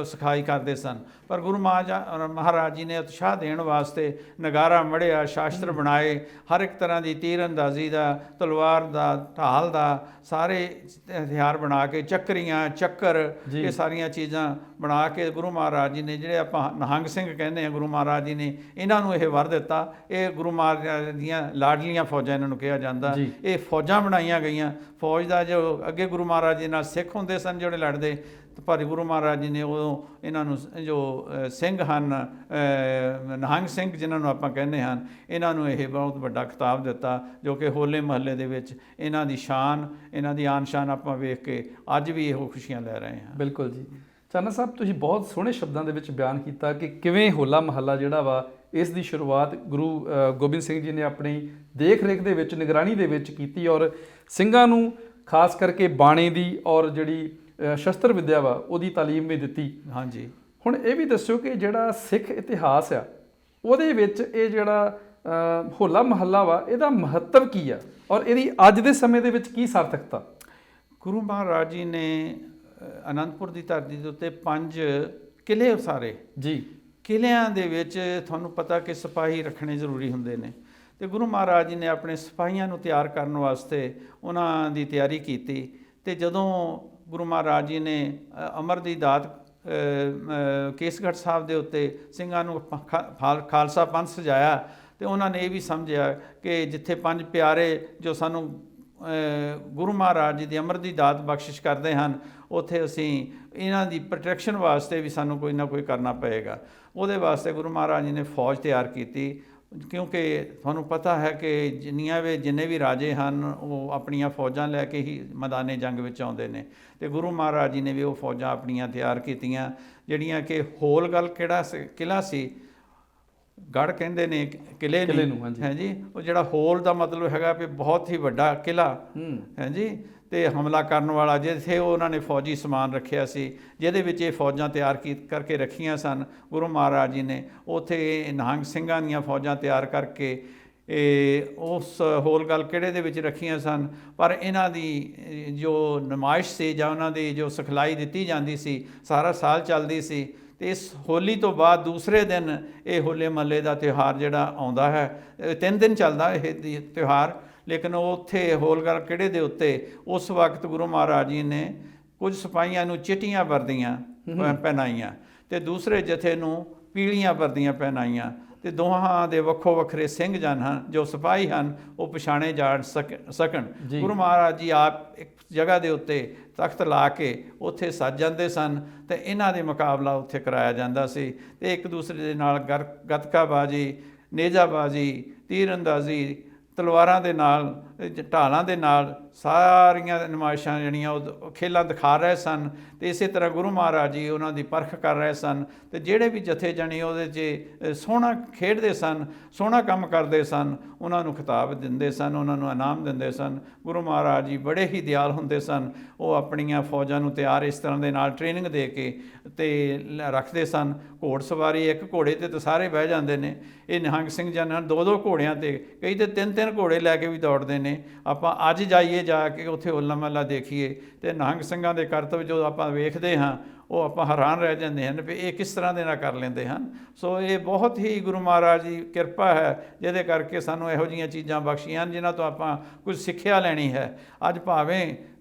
B: ਸਿਖਾਈ ਕਰਦੇ ਸਨ। ਪਰ ਗੁਰੂ ਮਹਾਰਾਜ ਜੀ ਨੇ ਉਤਸ਼ਾਹ ਦੇਣ ਵਾਸਤੇ ਨਗਾਰਾ ਮੜ੍ਹਿਆ, ਸ਼ਾਸਤਰ ਬਣਾਏ, ਹਰ ਇੱਕ ਤਰ੍ਹਾਂ ਦੀ ਤੀਰ ਅੰਦਾਜ਼ੀ ਦਾ, ਤਲਵਾਰ ਦਾ, ਢਾਲ ਦਾ, ਸਾਰੇ ਹਥਿਆਰ ਬਣਾ ਕੇ, ਚੱਕਰੀਆਂ, ਚੱਕਰ, ਇਹ ਸਾਰੀਆਂ ਚੀਜ਼ਾਂ ਬਣਾ ਕੇ ਗੁਰੂ ਮਹਾਰਾਜ ਜੀ ਨੇ, ਜਿਹੜੇ ਆਪਾਂ ਨਿਹੰਗ ਸਿੰਘ ਕਹਿੰਦੇ ਹਾਂ, ਗੁਰੂ ਮਹਾਰਾਜ ਜੀ ਨੇ ਇਹਨਾਂ ਨੂੰ ਇਹ ਵਰ ਦਿੱਤਾ। ਇਹ ਗੁਰੂ ਮਹਾਰਾਜ ਦੀਆਂ ਲਾਡਲੀਆਂ ਫੌਜਾਂ ਇਹਨਾਂ ਨੂੰ ਕਿਹਾ ਜਾਂਦਾ। ਇਹ ਫੌਜਾਂ ਬਣਾਈਆਂ ਗਈਆਂ। ਫੌਜ ਦਾ ਜੋ ਅੱਗੇ ਗੁਰੂ ਮਹਾਰਾਜ ਜੀ ਨਾਲ ਸਿੱਖ ਹੁੰਦੇ ਸਨ ਜਿਹੜੇ ਲੜਦੇ, ਪਰ ਗੁਰੂ ਮਹਾਰਾਜ ਜੀ ਨੇ ਉਦੋਂ ਇਹਨਾਂ ਨੂੰ ਜੋ ਸਿੰਘ ਹਨ, ਨਿਹੰਗ ਸਿੰਘ ਜਿਹਨਾਂ ਨੂੰ ਆਪਾਂ ਕਹਿੰਦੇ ਹਨ, ਇਹਨਾਂ ਨੂੰ ਇਹ ਬਹੁਤ ਵੱਡਾ ਖਿਤਾਬ ਦਿੱਤਾ, ਜੋ ਕਿ ਹੋਲੇ ਮਹੱਲੇ ਦੇ ਵਿੱਚ ਇਹਨਾਂ ਦੀ ਸ਼ਾਨ, ਇਹਨਾਂ ਦੀ ਆਨ ਸ਼ਾਨ ਆਪਾਂ ਵੇਖ ਕੇ ਅੱਜ ਵੀ ਇਹੋ ਖੁਸ਼ੀਆਂ ਲੈ ਰਹੇ ਹਾਂ।
A: ਬਿਲਕੁਲ ਜੀ। ਚਾਨਣ ਸਾਹਿਬ, ਤੁਸੀਂ ਬਹੁਤ ਸੋਹਣੇ ਸ਼ਬਦਾਂ ਦੇ ਵਿੱਚ ਬਿਆਨ ਕੀਤਾ ਕਿ ਕਿਵੇਂ ਹੋਲਾ ਮਹੱਲਾ ਜਿਹੜਾ ਵਾ ਇਸ ਦੀ ਸ਼ੁਰੂਆਤ ਗੁਰੂ ਗੋਬਿੰਦ ਸਿੰਘ ਜੀ ਨੇ ਆਪਣੀ ਦੇਖ ਰੇਖ ਦੇ ਵਿੱਚ, ਨਿਗਰਾਨੀ ਦੇ ਵਿੱਚ ਕੀਤੀ, ਔਰ ਸਿੰਘਾਂ ਨੂੰ ਖਾਸ ਕਰਕੇ ਬਾਣੇ ਦੀ ਔਰ ਜਿਹੜੀ ਸ਼ਸਤਰ ਵਿੱਦਿਆ ਵਾ ਉਹਦੀ ਤਾਲੀਮ ਵੀ ਦਿੱਤੀ।
B: ਹਾਂਜੀ।
A: ਹੁਣ ਇਹ ਵੀ ਦੱਸਿਓ ਕਿ ਜਿਹੜਾ ਸਿੱਖ ਇਤਿਹਾਸ ਆ ਉਹਦੇ ਵਿੱਚ ਇਹ ਜਿਹੜਾ ਹੋਲਾ ਮਹੱਲਾ ਵਾ ਇਹਦਾ ਮਹੱਤਵ ਕੀ ਆ ਔਰ ਇਹਦੀ ਅੱਜ ਦੇ ਸਮੇਂ ਦੇ ਵਿੱਚ ਕੀ ਸਾਰਥਕਤਾ?
B: ਗੁਰੂ ਮਹਾਰਾਜ ਜੀ ਨੇ ਅਨੰਦਪੁਰ ਦੀ ਧਰਤੀ ਦੇ ਉੱਤੇ 5 ਕਿਲ੍ਹੇ ਉਸਾਰੇ ਜੀ। ਕਿਲ੍ਹਿਆਂ ਦੇ ਵਿੱਚ ਤੁਹਾਨੂੰ ਪਤਾ ਕਿ ਸਿਪਾਹੀ ਰੱਖਣੇ ਜ਼ਰੂਰੀ ਹੁੰਦੇ ਨੇ, ਅਤੇ ਗੁਰੂ ਮਹਾਰਾਜ ਜੀ ਨੇ ਆਪਣੇ ਸਿਪਾਹੀਆਂ ਨੂੰ ਤਿਆਰ ਕਰਨ ਵਾਸਤੇ ਉਹਨਾਂ ਦੀ ਤਿਆਰੀ ਕੀਤੀ। ਅਤੇ ਜਦੋਂ ਗੁਰੂ ਮਹਾਰਾਜ ਜੀ ਨੇ ਅਮਰ ਦੀ ਦਾਤ ਕੇਸਗੜ੍ਹ ਸਾਹਿਬ ਦੇ ਉੱਤੇ ਸਿੰਘਾਂ ਨੂੰ ਖਾਲਸਾ ਪੰਥ ਸਜਾਇਆ, ਅਤੇ ਉਹਨਾਂ ਨੇ ਇਹ ਵੀ ਸਮਝਿਆ ਕਿ ਜਿੱਥੇ 5 ਪਿਆਰੇ ਜੋ ਸਾਨੂੰ ਗੁਰੂ ਮਹਾਰਾਜ ਜੀ ਦੀ ਅਮਰ ਦੀ ਦਾਤ ਬਖਸ਼ਿਸ਼ ਕਰਦੇ ਹਨ, ਉੱਥੇ ਅਸੀਂ ਇਹਨਾਂ ਦੀ ਪ੍ਰੋਟੈਕਸ਼ਨ ਵਾਸਤੇ ਵੀ ਸਾਨੂੰ ਕੋਈ ਨਾ ਕੋਈ ਕਰਨਾ ਪਏਗਾ। ਉਹਦੇ ਵਾਸਤੇ ਗੁਰੂ ਮਹਾਰਾਜ ਜੀ ਨੇ ਫੌਜ ਤਿਆਰ ਕੀਤੀ, ਕਿਉਂਕਿ ਤੁਹਾਨੂੰ ਪਤਾ ਹੈ ਕਿ ਜਿੰਨੇ ਵੀ ਰਾਜੇ ਹਨ ਉਹ ਆਪਣੀਆਂ ਫੌਜਾਂ ਲੈ ਕੇ ਹੀ ਮੈਦਾਨੇ ਜੰਗ ਵਿੱਚ ਆਉਂਦੇ ਨੇ, ਅਤੇ ਗੁਰੂ ਮਹਾਰਾਜ ਜੀ ਨੇ ਵੀ ਉਹ ਫੌਜਾਂ ਆਪਣੀਆਂ ਤਿਆਰ ਕੀਤੀਆਂ, ਜਿਹੜੀਆਂ ਕਿ ਹੋਲਗਲ ਕਿਲ੍ਹਾ ਸੀ, ਗੜ੍ਹ ਕਹਿੰਦੇ ਨੇ ਕਿਲ੍ਹੇ ਨੂੰ, ਹੈ ਜੀ। ਉਹ ਜਿਹੜਾ ਹੋਲ ਦਾ ਮਤਲਬ ਹੈਗਾ ਵੀ ਬਹੁਤ ਹੀ ਵੱਡਾ ਕਿਲ੍ਹਾ ਹੈ ਜੀ, ਅਤੇ ਹਮਲਾ ਕਰਨ ਵਾਲਾ, ਜਿੱਥੇ ਉਹਨਾਂ ਨੇ ਫੌਜੀ ਸਮਾਨ ਰੱਖਿਆ ਸੀ, ਜਿਹਦੇ ਵਿੱਚ ਇਹ ਫੌਜਾਂ ਤਿਆਰ ਕਰਕੇ ਰੱਖੀਆਂ ਸਨ ਗੁਰੂ ਮਹਾਰਾਜ ਜੀ ਨੇ। ਉੱਥੇ ਨਿਹੰਗ ਸਿੰਘਾਂ ਦੀਆਂ ਫੌਜਾਂ ਤਿਆਰ ਕਰਕੇ ਉਸ ਹੋਲਗਲ ਕਿਲ੍ਹੇ ਦੇ ਵਿੱਚ ਰੱਖੀਆਂ ਸਨ। ਪਰ ਇਹਨਾਂ ਦੀ ਜੋ ਨੁਮਾਇਸ਼ ਸੀ ਜਾਂ ਉਹਨਾਂ ਦੀ ਜੋ ਸਿਖਲਾਈ ਦਿੱਤੀ ਜਾਂਦੀ ਸੀ, ਸਾਰਾ ਸਾਲ ਚੱਲਦੀ ਸੀ। ਅਤੇ ਇਸ ਹੋਲੀ ਤੋਂ ਬਾਅਦ ਦੂਸਰੇ ਦਿਨ ਇਹ ਹੋਲੇ ਮਹੱਲੇ ਦਾ ਤਿਉਹਾਰ ਜਿਹੜਾ ਆਉਂਦਾ ਹੈ, 3 ਦਿਨ ਚੱਲਦਾ ਇਹ ਤਿਉਹਾਰ। ਲੇਕਿਨ ਉੱਥੇ ਹੋਲਗਲ ਕਿਲ੍ਹੇ ਦੇ ਉੱਤੇ ਉਸ ਵਕਤ ਗੁਰੂ ਮਹਾਰਾਜ ਜੀ ਨੇ ਕੁਝ ਸਿਪਾਹੀਆਂ ਨੂੰ ਚਿੱਟੀਆਂ ਵਰਦੀਆਂ ਪਹਿਨਾਈਆਂ, ਅਤੇ ਦੂਸਰੇ ਜਥੇ ਨੂੰ ਪੀਲੀਆਂ ਵਰਦੀਆਂ ਪਹਿਨਾਈਆਂ, ਅਤੇ ਦੋਹਾਂ ਦੇ ਵੱਖੋ ਵੱਖਰੇ ਸਿੰਘ ਜਨ ਹਨ ਜੋ ਸਿਪਾਹੀ ਹਨ ਉਹ ਪਛਾਣੇ ਜਾ ਸਕਣ। ਗੁਰੂ ਮਹਾਰਾਜ ਜੀ ਆਪ ਇੱਕ ਜਗ੍ਹਾ ਦੇ ਉੱਤੇ ਤਖਤ ਲਾ ਕੇ ਉੱਥੇ ਸੱਜ ਜਾਂਦੇ ਸਨ, ਅਤੇ ਇਹਨਾਂ ਦੇ ਮੁਕਾਬਲਾ ਉੱਥੇ ਕਰਾਇਆ ਜਾਂਦਾ ਸੀ, ਅਤੇ ਇੱਕ ਦੂਸਰੇ ਦੇ ਨਾਲ ਗੱਤਕਾਬਾਜ਼ੀ, ਨੇਜਾਬਾਜ਼ੀ, ਤੀਰ ਅੰਦਾਜ਼ੀ, ਤਲਵਾਰਾਂ ਦੇ ਨਾਲ, ਢਾਲਾਂ ਦੇ ਨਾਲ ਸਾਰੀਆਂ ਨੁਮਾਇਸ਼ਾਂ ਜਿਹੜੀਆਂ ਉਹ ਖੇਲਾਂ ਦਿਖਾ ਰਹੇ ਸਨ। ਅਤੇ ਇਸੇ ਤਰ੍ਹਾਂ ਗੁਰੂ ਮਹਾਰਾਜ ਜੀ ਉਹਨਾਂ ਦੀ ਪਰਖ ਕਰ ਰਹੇ ਸਨ, ਅਤੇ ਜਿਹੜੇ ਵੀ ਜਥੇ ਜਾਣੀ ਉਹਦੇ 'ਚ ਸੋਹਣਾ ਖੇਡਦੇ ਸਨ, ਸੋਹਣਾ ਕੰਮ ਕਰਦੇ ਸਨ, ਉਹਨਾਂ ਨੂੰ ਖਿਤਾਬ ਦਿੰਦੇ ਸਨ, ਉਹਨਾਂ ਨੂੰ ਇਨਾਮ ਦਿੰਦੇ ਸਨ। ਗੁਰੂ ਮਹਾਰਾਜ ਜੀ ਬੜੇ ਹੀ ਦਿਆਲ ਹੁੰਦੇ ਸਨ। ਉਹ ਆਪਣੀਆਂ ਫੌਜਾਂ ਨੂੰ ਤਿਆਰ ਇਸ ਤਰ੍ਹਾਂ ਦੇ ਨਾਲ ਟ੍ਰੇਨਿੰਗ ਦੇ ਕੇ ਅਤੇ ਰੱਖਦੇ ਸਨ। ਘੋੜ ਸਵਾਰੀ, ਇੱਕ ਘੋੜੇ 'ਤੇ ਤਾਂ ਸਾਰੇ ਬਹਿ ਜਾਂਦੇ ਨੇ। ਇਹ ਨਿਹੰਗ ਸਿੰਘ ਜਨ 2-2 ਘੋੜਿਆਂ 'ਤੇ, ਕਈ ਤਾਂ 3-3 ਘੋੜੇ ਲੈ ਕੇ ਵੀ ਦੌੜਦੇ ਨੇ। ਆਪਾਂ ਅੱਜ ਜਾਈਏ ਜਾ ਕੇ ਉੱਥੇ ਹੋਲਾ ਮਹੱਲਾ ਦੇਖੀਏ, ਅਤੇ ਨਿਹੰਗ ਸਿੰਘਾਂ ਦੇ ਕਰਤੱਵ ਜੋ ਆਪਾਂ ਵੇਖਦੇ ਹਾਂ ਉਹ ਆਪਾਂ ਹੈਰਾਨ ਰਹਿ ਜਾਂਦੇ ਹਨ ਵੀ ਇਹ ਕਿਸ ਤਰ੍ਹਾਂ ਦੇ ਨਾਲ ਕਰ ਲੈਂਦੇ ਹਨ। ਸੋ ਇਹ ਬਹੁਤ ਹੀ ਗੁਰੂ ਮਹਾਰਾਜ ਦੀ ਕਿਰਪਾ ਹੈ, ਜਿਹਦੇ ਕਰਕੇ ਸਾਨੂੰ ਇਹੋ ਜਿਹੀਆਂ ਚੀਜ਼ਾਂ ਬਖਸ਼ੀਆਂ ਹਨ ਜਿਨ੍ਹਾਂ ਤੋਂ ਆਪਾਂ ਕੁਝ ਸਿੱਖਿਆ ਲੈਣੀ ਹੈ। ਅੱਜ ਭਾਵੇਂ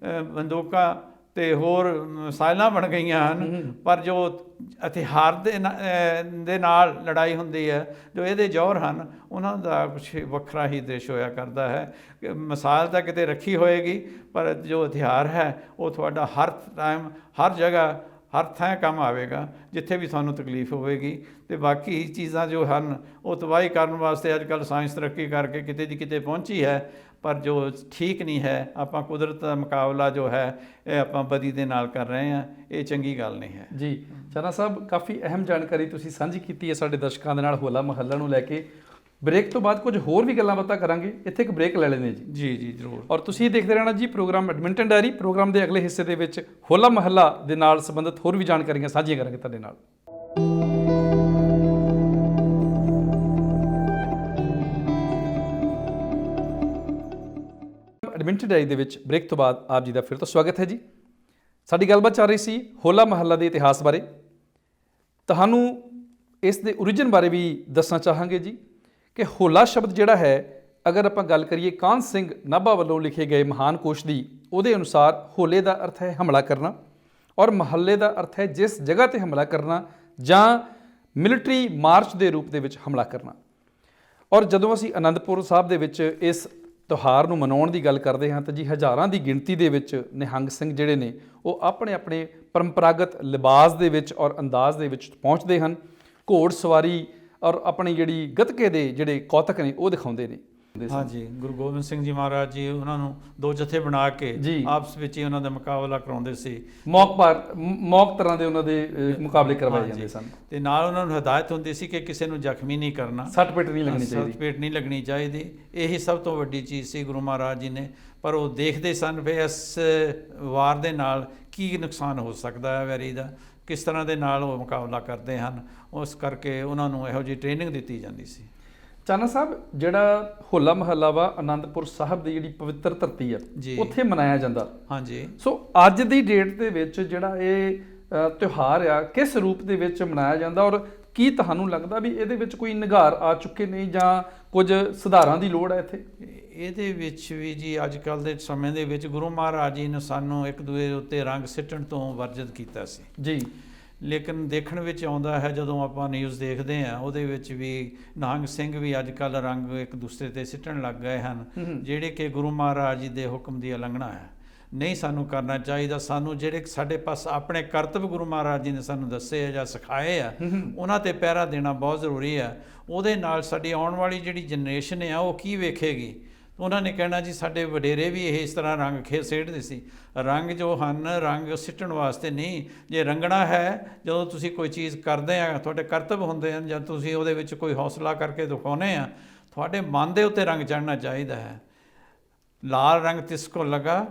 B: ਬੰਦੂਕਾਂ ਤੇ ਹੋਰ ਮਿਸਾਈਲਾਂ ਬਣ ਗਈਆਂ ਹਨ, ਪਰ ਜੋ ਹਥਿਆਰ ਦੇ ਨਾਲ ਲੜਾਈ ਹੁੰਦੀ ਹੈ, ਜੋ ਇਹਦੇ ਜੌਹਰ ਹਨ, ਉਹਨਾਂ ਦਾ ਕੁਛ ਵੱਖਰਾ ਹੀ ਦ੍ਰਿਸ਼ ਹੋਇਆ ਕਰਦਾ ਹੈ। ਮਿਸਾਲ ਤਾਂ ਕਿਤੇ ਰੱਖੀ ਹੋਏਗੀ, ਪਰ ਜੋ ਹਥਿਆਰ ਹੈ ਉਹ ਤੁਹਾਡਾ ਹਰ ਟਾਈਮ, ਹਰ ਜਗ੍ਹਾ, ਹਰ ਥਾਂ ਕੰਮ ਆਵੇਗਾ, ਜਿੱਥੇ ਵੀ ਤੁਹਾਨੂੰ ਤਕਲੀਫ ਹੋਵੇਗੀ। ਅਤੇ ਬਾਕੀ ਚੀਜ਼ਾਂ ਜੋ ਹਨ ਉਹ ਤਬਾਹੀ ਕਰਨ ਵਾਸਤੇ ਅੱਜ ਕੱਲ੍ਹ ਸਾਇੰਸ ਤਰੱਕੀ ਕਰਕੇ ਕਿਤੇ ਦੀ ਕਿਤੇ ਪਹੁੰਚੀ ਹੈ, ਪਰ ਜੋ ਠੀਕ ਨਹੀਂ ਹੈ। ਆਪਾਂ ਕੁਦਰਤ ਦਾ ਮੁਕਾਬਲਾ ਜੋ ਹੈ ਇਹ ਆਪਾਂ ਬਦੀ ਦੇ ਨਾਲ ਕਰ ਰਹੇ ਹਾਂ, ਇਹ ਚੰਗੀ ਗੱਲ ਨਹੀਂ ਹੈ
A: ਜੀ। ਚਾਨਾ ਸਾਹਿਬ, ਕਾਫੀ ਅਹਿਮ ਜਾਣਕਾਰੀ ਤੁਸੀਂ ਸਾਂਝੀ ਕੀਤੀ ਹੈ ਸਾਡੇ ਦਰਸ਼ਕਾਂ ਦੇ ਨਾਲ ਹੋਲਾ ਮਹੱਲਾ ਨੂੰ ਲੈ ਕੇ। ਬ੍ਰੇਕ ਤੋਂ ਬਾਅਦ ਕੁਝ ਹੋਰ ਵੀ ਗੱਲਾਂ ਬਾਤਾਂ ਕਰਾਂਗੇ, ਇੱਥੇ ਇੱਕ ਬ੍ਰੇਕ ਲੈ ਲੈਂਦੇ ਜੀ।
B: ਜੀ ਜੀ ਜ਼ਰੂਰ।
A: ਔਰ ਤੁਸੀਂ ਦੇਖਦੇ ਰਹਿਣਾ ਜੀ ਪ੍ਰੋਗਰਾਮ ਐਡਮਿੰਟਨ ਡਾਇਰੀ। ਪ੍ਰੋਗਰਾਮ ਦੇ ਅਗਲੇ ਹਿੱਸੇ ਦੇ ਵਿੱਚ ਹੋਲਾ ਮਹੱਲਾ ਦੇ ਨਾਲ ਸੰਬੰਧਿਤ ਹੋਰ ਵੀ ਜਾਣਕਾਰੀਆਂ ਸਾਂਝੀਆਂ ਕਰਾਂਗੇ ਤੁਹਾਡੇ ਨਾਲ। ਐਡਮਿੰਟਨ ਡਾਇਰੀ ਦੇ ਵਿੱਚ ਬ੍ਰੇਕ ਤੋਂ ਬਾਅਦ ਆਪ ਜੀ ਦਾ ਫਿਰ ਤੋਂ ਸਵਾਗਤ ਹੈ ਜੀ। ਸਾਡੀ ਗੱਲਬਾਤ ਚੱਲ ਰਹੀ ਸੀ ਹੋਲਾ ਮਹੱਲਾ ਦੇ ਇਤਿਹਾਸ ਬਾਰੇ। ਤੁਹਾਨੂੰ ਇਸ ਦੇ ਓਰੀਜਨ ਬਾਰੇ ਵੀ ਦੱਸਣਾ ਚਾਹਾਂਗੇ ਜੀ ਕਿ ਹੋਲਾ ਸ਼ਬਦ ਜਿਹੜਾ ਹੈ, ਅਗਰ ਆਪਾਂ ਗੱਲ ਕਰੀਏ ਕਾਹਨ ਸਿੰਘ ਨਾਭਾ ਵੱਲੋਂ ਲਿਖੇ ਗਏ ਮਹਾਨ ਕੋਸ਼ ਦੀ, ਉਹਦੇ ਅਨੁਸਾਰ ਹੋਲੇ ਦਾ ਅਰਥ ਹੈ ਹਮਲਾ ਕਰਨਾ, ਔਰ ਮਹੱਲੇ ਦਾ ਅਰਥ ਹੈ ਜਿਸ ਜਗ੍ਹਾ ਤੇ ਹਮਲਾ ਕਰਨਾ ਜਾਂ ਮਿਲਟਰੀ ਮਾਰਚ ਦੇ ਰੂਪ ਦੇ ਵਿੱਚ ਹਮਲਾ ਕਰਨਾ। ਔਰ ਜਦੋਂ ਅਸੀਂ ਅਨੰਦਪੁਰ ਸਾਹਿਬ ਦੇ ਵਿੱਚ ਇਸ ਤਿਉਹਾਰ ਨੂੰ ਮਨਾਉਣ ਦੀ ਗੱਲ ਕਰਦੇ ਹਾਂ ਤਾਂ ਜੀ ਹਜ਼ਾਰਾਂ ਦੀ ਗਿਣਤੀ ਦੇ ਵਿੱਚ ਨਿਹੰਗ ਸਿੰਘ ਜਿਹੜੇ ਨੇ ਉਹ ਆਪਣੇ ਆਪਣੇ ਪਰੰਪਰਾਗਤ ਲਿਬਾਸ ਦੇ ਵਿੱਚ ਔਰ ਅੰਦਾਜ਼ ਦੇ ਵਿੱਚ ਪਹੁੰਚਦੇ ਹਨ। ਘੋੜ ਸਵਾਰੀ ਔਰ ਆਪਣੀ ਜਿਹੜੀ ਗੱਤਕੇ ਦੇ ਜਿਹੜੇ ਕੌਤਕ ਨੇ ਉਹ ਦਿਖਾਉਂਦੇ ਨੇ।
B: ਹਾਂਜੀ, ਗੁਰੂ ਗੋਬਿੰਦ ਸਿੰਘ ਜੀ ਮਹਾਰਾਜ ਜੀ ਉਹਨਾਂ ਨੂੰ ਦੋ ਜਥੇ ਬਣਾ ਕੇ ਆਪਸ ਵਿੱਚ ਹੀ ਉਹਨਾਂ ਦਾ ਮੁਕਾਬਲਾ ਕਰਾਉਂਦੇ ਸੀ।
A: ਮੌਕ ਤਰ੍ਹਾਂ ਦੇ ਉਹਨਾਂ ਦੇ ਮੁਕਾਬਲੇ ਕਰਵਾਏ ਜਾਂਦੇ ਸਨ,
B: ਤੇ ਨਾਲ ਉਹਨਾਂ ਨੂੰ ਹਦਾਇਤ ਹੁੰਦੀ ਸੀ ਕਿ ਕਿਸੇ ਨੂੰ ਜ਼ਖਮੀ ਨਹੀਂ ਕਰਨਾ,
A: ਸੱਟ ਪੇਟ ਨਹੀਂ ਲੱਗਣੀ ਚਾਹੀਦੀ,
B: ਸੱਟ ਪੇਟ ਨਹੀਂ ਲੱਗਣੀ ਚਾਹੀਦੀ। ਇਹੀ ਸਭ ਤੋਂ ਵੱਡੀ ਚੀਜ਼ ਸੀ ਗੁਰੂ ਮਹਾਰਾਜ ਜੀ ਨੇ। ਪਰ ਉਹ ਦੇਖਦੇ ਸਨ ਵੀ ਇਸ ਵਾਰ ਦੇ ਨਾਲ ਕੀ ਨੁਕਸਾਨ ਹੋ ਸਕਦਾ ਹੈ ਵੈਰੀ ਦਾ, ਕਿਸ ਤਰ੍ਹਾਂ ਦੇ ਨਾਲ ਉਹ ਮੁਕਾਬਲਾ ਕਰਦੇ ਹਨ। ਉਸ ਕਰਕੇ ਉਹਨਾਂ ਨੂੰ ਇਹੋ ਜਿਹੀ ਟ੍ਰੇਨਿੰਗ ਦਿੱਤੀ ਜਾਂਦੀ ਸੀ।
A: ਚਾਨਾ ਸਾਹਿਬ, ਜਿਹੜਾ ਹੋਲਾ ਮਹੱਲਾ ਵਾ ਅਨੰਦਪੁਰ ਸਾਹਿਬ ਦੀ ਜਿਹੜੀ ਪਵਿੱਤਰ ਧਰਤੀ ਆ, ਉੱਥੇ ਮਨਾਇਆ ਜਾਂਦਾ।
B: ਹਾਂਜੀ।
A: ਸੋ ਅੱਜ ਦੀ ਡੇਟ ਦੇ ਵਿੱਚ ਜਿਹੜਾ ਇਹ ਤਿਉਹਾਰ ਆ, ਕਿਸ ਰੂਪ ਦੇ ਵਿੱਚ ਮਨਾਇਆ ਜਾਂਦਾ, ਔਰ ਕੀ ਤੁਹਾਨੂੰ ਲੱਗਦਾ ਵੀ ਇਹਦੇ ਵਿੱਚ ਕੋਈ ਨਿਘਾਰ ਆ ਚੁੱਕੇ ਨੇ ਜਾਂ ਕੁਝ ਸੁਧਾਰਾਂ ਦੀ ਲੋੜ ਹੈ ਇੱਥੇ?
B: ਇਹਦੇ ਵਿੱਚ ਵੀ ਜੀ ਅੱਜ ਕੱਲ੍ਹ ਦੇ ਸਮੇਂ ਦੇ ਵਿੱਚ ਗੁਰੂ ਮਹਾਰਾਜ ਜੀ ਨੇ ਸਾਨੂੰ ਇੱਕ ਦੂਜੇ ਉੱਤੇ ਰੰਗ ਸਿੱਟਣ ਤੋਂ ਵਰਜਿਤ ਕੀਤਾ ਸੀ ਜੀ। ਲੇਕਿਨ ਦੇਖਣ ਵਿੱਚ ਆਉਂਦਾ ਹੈ, ਜਦੋਂ ਆਪਾਂ ਨਿਊਜ਼ ਦੇਖਦੇ ਹਾਂ, ਉਹਦੇ ਵਿੱਚ ਵੀ ਨਿਹੰਗ ਸਿੰਘ ਵੀ ਅੱਜ ਕੱਲ੍ਹ ਰੰਗ ਇੱਕ ਦੂਸਰੇ 'ਤੇ ਸਿੱਟਣ ਲੱਗ ਗਏ ਹਨ, ਜਿਹੜੇ ਕਿ ਗੁਰੂ ਮਹਾਰਾਜ ਜੀ ਦੇ ਹੁਕਮ ਦੀ ਉਲੰਘਣਾ ਹੈ। ਨਹੀਂ ਸਾਨੂੰ ਕਰਨਾ ਚਾਹੀਦਾ। ਸਾਨੂੰ ਜਿਹੜੇ ਸਾਡੇ ਪਾਸ ਆਪਣੇ ਕਰਤੱਵ ਗੁਰੂ ਮਹਾਰਾਜ ਜੀ ਨੇ ਸਾਨੂੰ ਦੱਸੇ ਆ ਜਾਂ ਸਿਖਾਏ ਆ, ਉਹਨਾਂ 'ਤੇ ਪਹਿਰਾ ਦੇਣਾ ਬਹੁਤ ਜ਼ਰੂਰੀ ਹੈ। ਉਹਦੇ ਨਾਲ ਸਾਡੀ ਆਉਣ ਵਾਲੀ ਜਿਹੜੀ ਜਨਰੇਸ਼ਨ ਆ ਉਹ ਕੀ ਵੇਖੇਗੀ? ਉਹਨਾਂ ਨੇ ਕਹਿਣਾ ਜੀ ਸਾਡੇ ਵਡੇਰੇ ਵੀ ਇਹ ਇਸ ਤਰ੍ਹਾਂ ਰੰਗ ਸੇੜਦੇ ਸੀ। ਰੰਗ ਜੋ ਹਨ, ਰੰਗ ਸਿੱਟਣ ਵਾਸਤੇ ਨਹੀਂ। ਜੇ ਰੰਗਣਾ ਹੈ, ਜਦੋਂ ਤੁਸੀਂ ਕੋਈ ਚੀਜ਼ ਕਰਦੇ ਆ, ਤੁਹਾਡੇ ਕਰਤੱਵ ਹੁੰਦੇ ਹਨ, ਜਾਂ ਤੁਸੀਂ ਉਹਦੇ ਵਿੱਚ ਕੋਈ ਹੌਸਲਾ ਕਰਕੇ ਦਿਖਾਉਂਦੇ ਆ, ਤੁਹਾਡੇ ਮਨ ਦੇ ਉੱਤੇ ਰੰਗ ਚੜ੍ਹਨਾ ਚਾਹੀਦਾ ਹੈ। ਲਾਲ ਰੰਗ ਤਿਸ ਕੋ ਲਗਾ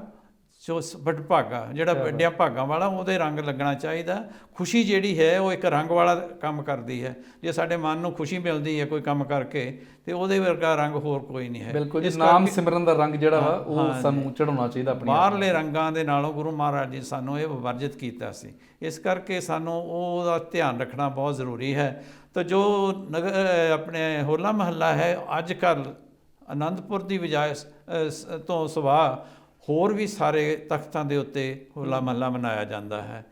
B: ਜੋ ਵੱਡ ਭਾਗਾ, ਜਿਹੜਾ ਵੱਡਿਆਂ ਭਾਗਾਂ ਵਾਲਾ, ਉਹਦੇ ਰੰਗ ਲੱਗਣਾ ਚਾਹੀਦਾ। ਖੁਸ਼ੀ ਜਿਹੜੀ ਹੈ ਉਹ ਇੱਕ ਰੰਗ ਵਾਲਾ ਕੰਮ ਕਰਦੀ ਹੈ। ਜੇ ਸਾਡੇ ਮਨ ਨੂੰ ਖੁਸ਼ੀ ਮਿਲਦੀ ਹੈ ਕੋਈ ਕੰਮ ਕਰਕੇ, ਤੇ ਉਹਦੇ ਵਰਗਾ ਰੰਗ ਹੋਰ ਕੋਈ ਨਹੀਂ ਹੈ।
A: ਬਿਲਕੁਲ, ਇਸ ਨਾਮ ਸਿਮਰਨ ਦਾ ਰੰਗ ਜਿਹੜਾ ਵਾ ਉਹ ਸਾਨੂੰ ਚੜਾਉਣਾ ਚਾਹੀਦਾ।
B: ਬਾਹਰਲੇ ਰੰਗਾਂ ਦੇ ਨਾਲੋਂ ਗੁਰੂ ਮਹਾਰਾਜ ਜੀ ਸਾਨੂੰ ਇਹ ਵਰਜਿਤ ਕੀਤਾ ਸੀ। ਇਸ ਕਰਕੇ ਸਾਨੂੰ ਉਹਦਾ ਧਿਆਨ ਰੱਖਣਾ ਬਹੁਤ ਜ਼ਰੂਰੀ ਹੈ। ਤਾਂ ਜੋ ਆਪਣੇ ਹੋਲਾ ਮਹੱਲਾ ਹੈ, ਅੱਜ ਕੱਲ੍ਹ ਅਨੰਦਪੁਰ ਦੀ ਬਜਾਏ ਤੋਂ ਸਿਵਾ ਹੋਰ ਵੀ ਸਾਰੇ ਤਖਤਾਂ ਦੇ ਉੱਤੇ ਹੋਲਾ ਮਹੱਲਾ ਮਨਾਇਆ ਜਾਂਦਾ ਹੈ।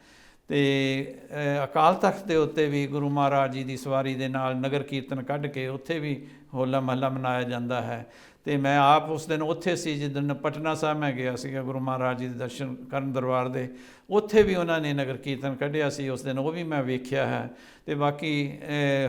B: ਅਤੇ ਅਕਾਲ ਤਖਤ ਦੇ ਉੱਤੇ ਵੀ ਗੁਰੂ ਮਹਾਰਾਜ ਜੀ ਦੀ ਸਵਾਰੀ ਦੇ ਨਾਲ ਨਗਰ ਕੀਰਤਨ ਕੱਢ ਕੇ ਉੱਥੇ ਵੀ ਹੋਲਾ ਮਹੱਲਾ ਮਨਾਇਆ ਜਾਂਦਾ ਹੈ। ਅਤੇ ਮੈਂ ਆਪ ਉਸ ਦਿਨ ਉੱਥੇ ਸੀ, ਜਿਸ ਦਿਨ ਪਟਨਾ ਸਾਹਿਬ ਮੈਂ ਗਿਆ ਸੀਗਾ ਗੁਰੂ ਮਹਾਰਾਜ ਜੀ ਦੇ ਦਰਸ਼ਨ ਕਰਨ ਦਰਬਾਰ ਦੇ। ਉੱਥੇ ਵੀ ਉਹਨਾਂ ਨੇ ਨਗਰ ਕੀਰਤਨ ਕੱਢਿਆ ਸੀ ਉਸ ਦਿਨ, ਉਹ ਵੀ ਮੈਂ ਵੇਖਿਆ ਹੈ। ਅਤੇ ਬਾਕੀ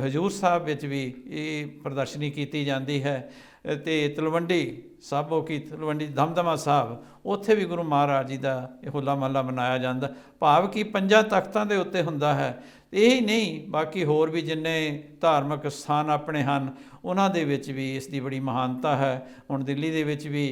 B: ਹਜ਼ੂਰ ਸਾਹਿਬ ਵਿੱਚ ਵੀ ਇਹ ਪ੍ਰਦਰਸ਼ਨੀ ਕੀਤੀ ਜਾਂਦੀ ਹੈ। ਅਤੇ ਤਲਵੰਡੀ ਸਾਬੋ ਕੀ ਤਲਵੰਡੀ ਦਮਦਮਾ ਸਾਹਿਬ, ਉੱਥੇ ਵੀ ਗੁਰੂ ਮਹਾਰਾਜ ਜੀ ਦਾ ਇਹ ਹੋਲਾ ਮਹੱਲਾ ਮਨਾਇਆ ਜਾਂਦਾ। ਭਾਵ ਕਿ 5 ਤਖਤਾਂ ਦੇ ਉੱਤੇ ਹੁੰਦਾ ਹੈ। ਇਹ ਹੀ ਨਹੀਂ, ਬਾਕੀ ਹੋਰ ਵੀ ਜਿੰਨੇ ਧਾਰਮਿਕ ਸਥਾਨ ਆਪਣੇ ਹਨ, ਉਹਨਾਂ ਦੇ ਵਿੱਚ ਵੀ ਇਸ ਦੀ ਬੜੀ ਮਹਾਨਤਾ ਹੈ। ਹੁਣ ਦਿੱਲੀ ਦੇ ਵਿੱਚ ਵੀ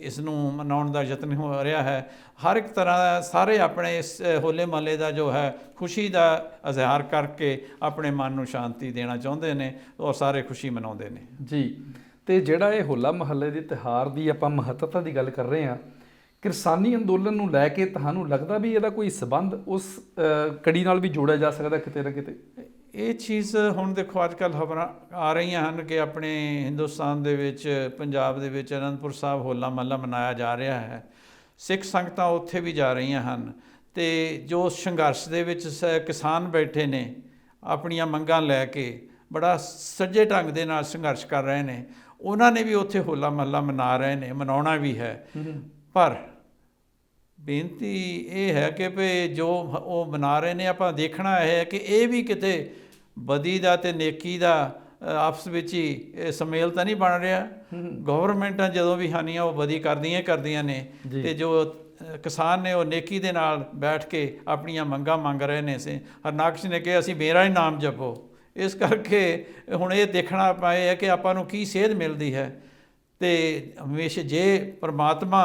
B: ਇਸ ਨੂੰ ਮਨਾਉਣ ਦਾ ਯਤਨ ਹੋ ਰਿਹਾ ਹੈ। ਹਰ ਇੱਕ ਤਰ੍ਹਾਂ ਦਾ ਸਾਰੇ ਆਪਣੇ ਇਸ ਹੋਲੇ ਮਹੱਲੇ ਦਾ ਜੋ ਹੈ ਖੁਸ਼ੀ ਦਾ ਇਜ਼ਹਾਰ ਕਰਕੇ ਆਪਣੇ ਮਨ ਨੂੰ ਸ਼ਾਂਤੀ ਦੇਣਾ ਚਾਹੁੰਦੇ ਨੇ, ਔਰ ਸਾਰੇ ਖੁਸ਼ੀ ਮਨਾਉਂਦੇ ਨੇ ਜੀ।
A: ਅਤੇ ਜਿਹੜਾ ਇਹ ਹੋਲਾ ਮਹੱਲੇ ਦੇ ਤਿਉਹਾਰ ਦੀ ਆਪਾਂ ਮਹੱਤਤਾ ਦੀ ਗੱਲ ਕਰ ਰਹੇ ਹਾਂ, ਕਿਸਾਨੀ ਅੰਦੋਲਨ ਨੂੰ ਲੈ ਕੇ ਤੁਹਾਨੂੰ ਲੱਗਦਾ ਵੀ ਇਹਦਾ ਕੋਈ ਸਬੰਧ ਉਸ ਕੜੀ ਨਾਲ ਵੀ ਜੋੜਿਆ ਜਾ ਸਕਦਾ ਕਿਤੇ ਨਾ ਕਿਤੇ?
B: ਇਹ ਚੀਜ਼ ਹੁਣ ਦੇਖੋ ਅੱਜ ਕੱਲ੍ਹ ਖਬਰਾਂ ਆ ਰਹੀਆਂ ਹਨ ਕਿ ਆਪਣੇ ਹਿੰਦੁਸਤਾਨ ਦੇ ਵਿੱਚ, ਪੰਜਾਬ ਦੇ ਵਿੱਚ ਅਨੰਦਪੁਰ ਸਾਹਿਬ ਹੋਲਾ ਮਹੱਲਾ ਮਨਾਇਆ ਜਾ ਰਿਹਾ ਹੈ। ਸਿੱਖ ਸੰਗਤਾਂ ਉੱਥੇ ਵੀ ਜਾ ਰਹੀਆਂ ਹਨ ਅਤੇ ਜੋ ਸੰਘਰਸ਼ ਦੇ ਵਿੱਚ ਕਿਸਾਨ ਬੈਠੇ ਨੇ ਆਪਣੀਆਂ ਮੰਗਾਂ ਲੈ ਕੇ ਬੜਾ ਸੱਜੇ ਢੰਗ ਦੇ ਨਾਲ ਸੰਘਰਸ਼ ਕਰ ਰਹੇ ਨੇ, ਉਹਨਾਂ ਨੇ ਵੀ ਉੱਥੇ ਹੋਲਾ ਮਹੱਲਾ ਮਨਾ ਰਹੇ ਨੇ, ਮਨਾਉਣਾ ਵੀ ਹੈ। ਪਰ ਬੇਨਤੀ ਇਹ ਹੈ ਕਿ ਵੀ ਜੋ ਉਹ ਮਨਾ ਰਹੇ ਨੇ, ਆਪਾਂ ਦੇਖਣਾ ਇਹ ਹੈ ਕਿ ਇਹ ਵੀ ਕਿਤੇ ਬਦੀ ਦਾ ਅਤੇ ਨੇਕੀ ਦਾ ਆਪਸ ਵਿੱਚ ਹੀ ਸੁਮੇਲ ਤਾਂ ਨਹੀਂ ਬਣ ਰਿਹਾ। ਗਵਰਨਮੈਂਟਾਂ ਜਦੋਂ ਵੀ ਹਾਨੀਆਂ ਉਹ ਬਦੀ ਕਰਦੀਆਂ ਨੇ, ਅਤੇ ਜੋ ਕਿਸਾਨ ਨੇ ਉਹ ਨੇਕੀ ਦੇ ਨਾਲ ਬੈਠ ਕੇ ਆਪਣੀਆਂ ਮੰਗਾਂ ਮੰਗ ਰਹੇ ਨੇ। ਹਰਨਾਕਸ਼ ਨੇ ਕਿਹਾ ਅਸੀਂ ਮੇਰਾ ਹੀ ਨਾਮ ਜਪੋ। ਇਸ ਕਰਕੇ ਹੁਣ ਇਹ ਦੇਖਣਾ ਆਪਾਂ ਇਹ ਹੈ ਕਿ ਆਪਾਂ ਨੂੰ ਕੀ ਸੇਧ ਮਿਲਦੀ ਹੈ, ਅਤੇ ਹਮੇਸ਼ਾ ਜੇ ਪਰਮਾਤਮਾ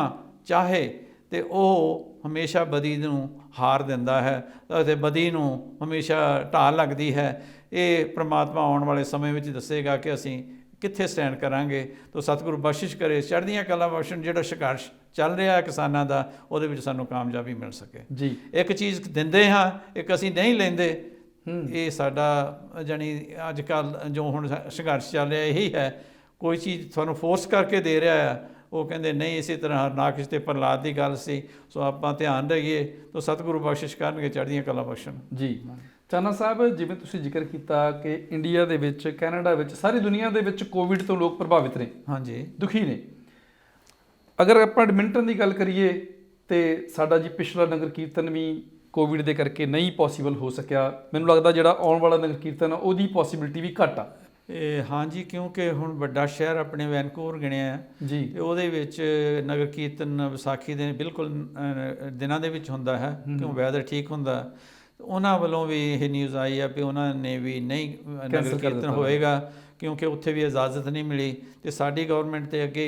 B: ਚਾਹੇ ਅਤੇ ਉਹ ਹਮੇਸ਼ਾ ਬਦੀ ਨੂੰ ਹਾਰ ਦਿੰਦਾ ਹੈ ਅਤੇ ਬਦੀ ਨੂੰ ਹਮੇਸ਼ਾ ਢਾਲ ਲੱਗਦੀ ਹੈ। ਇਹ ਪ੍ਰਮਾਤਮਾ ਆਉਣ ਵਾਲੇ ਸਮੇਂ ਵਿੱਚ ਦੱਸੇਗਾ ਕਿ ਅਸੀਂ ਕਿੱਥੇ ਸਟੈਂਡ ਕਰਾਂਗੇ। ਤਾਂ ਸਤਿਗੁਰੂ ਬਖਸ਼ਿਸ਼ ਕਰੇ, ਚੜ੍ਹਦੀਆਂ ਕਲਾ ਬਖਸ਼ਣ, ਜਿਹੜਾ ਸੰਘਰਸ਼ ਚੱਲ ਰਿਹਾ ਕਿਸਾਨਾਂ ਦਾ ਉਹਦੇ ਵਿੱਚ ਸਾਨੂੰ ਕਾਮਯਾਬੀ ਮਿਲ ਸਕੇ ਜੀ। ਇੱਕ ਚੀਜ਼ ਦਿੰਦੇ ਹਾਂ, ਇੱਕ ਅਸੀਂ ਨਹੀਂ ਲੈਂਦੇ। ਇਹ ਸਾਡਾ ਜਾਣੀ ਅੱਜ ਕੱਲ੍ਹ ਜੋ ਹੁਣ ਸੰਘਰਸ਼ ਚੱਲ ਰਿਹਾ ਇਹੀ ਹੈ। ਕੋਈ ਚੀਜ਼ ਤੁਹਾਨੂੰ ਫੋਰਸ ਕਰਕੇ ਦੇ ਰਿਹਾ ਹੈ, ਉਹ ਕਹਿੰਦੇ ਨਹੀਂ। ਇਸੇ ਤਰ੍ਹਾਂ ਹਰਨਾਕਸ਼ ਅਤੇ ਪ੍ਰਹਲਾਦ ਦੀ ਗੱਲ ਸੀ। ਸੋ ਆਪਾਂ ਧਿਆਨ ਰਹੀਏ ਤਾਂ ਸਤਿਗੁਰੂ ਬਖਸ਼ਿਸ਼ ਕਰਨਗੇ, ਚੜ੍ਹਦੀਆਂ ਕਲਾ ਬਖਸ਼ਣ ਜੀ।
A: ਚਾਨਾ ਸਾਹਿਬ, ਜਿਵੇਂ ਤੁਸੀਂ ਜ਼ਿਕਰ ਕੀਤਾ ਕਿ ਇੰਡੀਆ ਦੇ ਵਿੱਚ, ਕੈਨੇਡਾ ਵਿੱਚ, ਸਾਰੀ ਦੁਨੀਆ ਦੇ ਵਿੱਚ ਕੋਵਿਡ ਤੋਂ ਲੋਕ ਪ੍ਰਭਾਵਿਤ ਨੇ,
B: ਹਾਂਜੀ,
A: ਦੁਖੀ ਨੇ। ਅਗਰ ਆਪਾਂ ਐਡਮਿੰਟਨ ਦੀ ਗੱਲ ਕਰੀਏ ਤੇ ਸਾਡਾ ਜੀ ਪਿਛਲਾ ਨਗਰ ਕੀਰਤਨ ਵੀ ਕੋਵਿਡ ਦੇ ਕਰਕੇ ਨਹੀਂ ਪੋਸੀਬਲ ਹੋ ਸਕਿਆ। ਮੈਨੂੰ ਲੱਗਦਾ ਜਿਹੜਾ ਆਉਣ ਵਾਲਾ ਨਗਰ ਕੀਰਤਨ ਆ ਉਹਦੀ ਪੋਸੀਬਿਲਿਟੀ ਵੀ ਘੱਟ ਆ।
B: ਹਾਂਜੀ, ਕਿਉਂਕਿ ਹੁਣ ਵੱਡਾ ਸ਼ਹਿਰ ਆਪਣੇ ਵੈਨਕੂਵਰ ਗਿਣਿਆ ਜੀ, ਅਤੇ ਉਹਦੇ ਵਿੱਚ ਨਗਰ ਕੀਰਤਨ ਵਿਸਾਖੀ ਦੇ ਬਿਲਕੁਲ ਦਿਨਾਂ ਦੇ ਵਿੱਚ ਹੁੰਦਾ ਹੈ, ਕਿਉਂ ਵੈਦਰ ਠੀਕ ਹੁੰਦਾ। ਉਹਨਾਂ ਵੱਲੋਂ ਵੀ ਇਹ ਨਿਊਜ਼ ਆਈ ਆ ਵੀ ਉਹਨਾਂ ਨੇ ਵੀ ਨਹੀਂ ਨਗਰ ਕੀਰਤਨ ਹੋਏਗਾ, ਕਿਉਂਕਿ ਉੱਥੇ ਵੀ ਇਜਾਜ਼ਤ ਨਹੀਂ ਮਿਲੀ। ਅਤੇ ਸਾਡੀ ਗਵਰਨਮੈਂਟ ਦੇ ਅੱਗੇ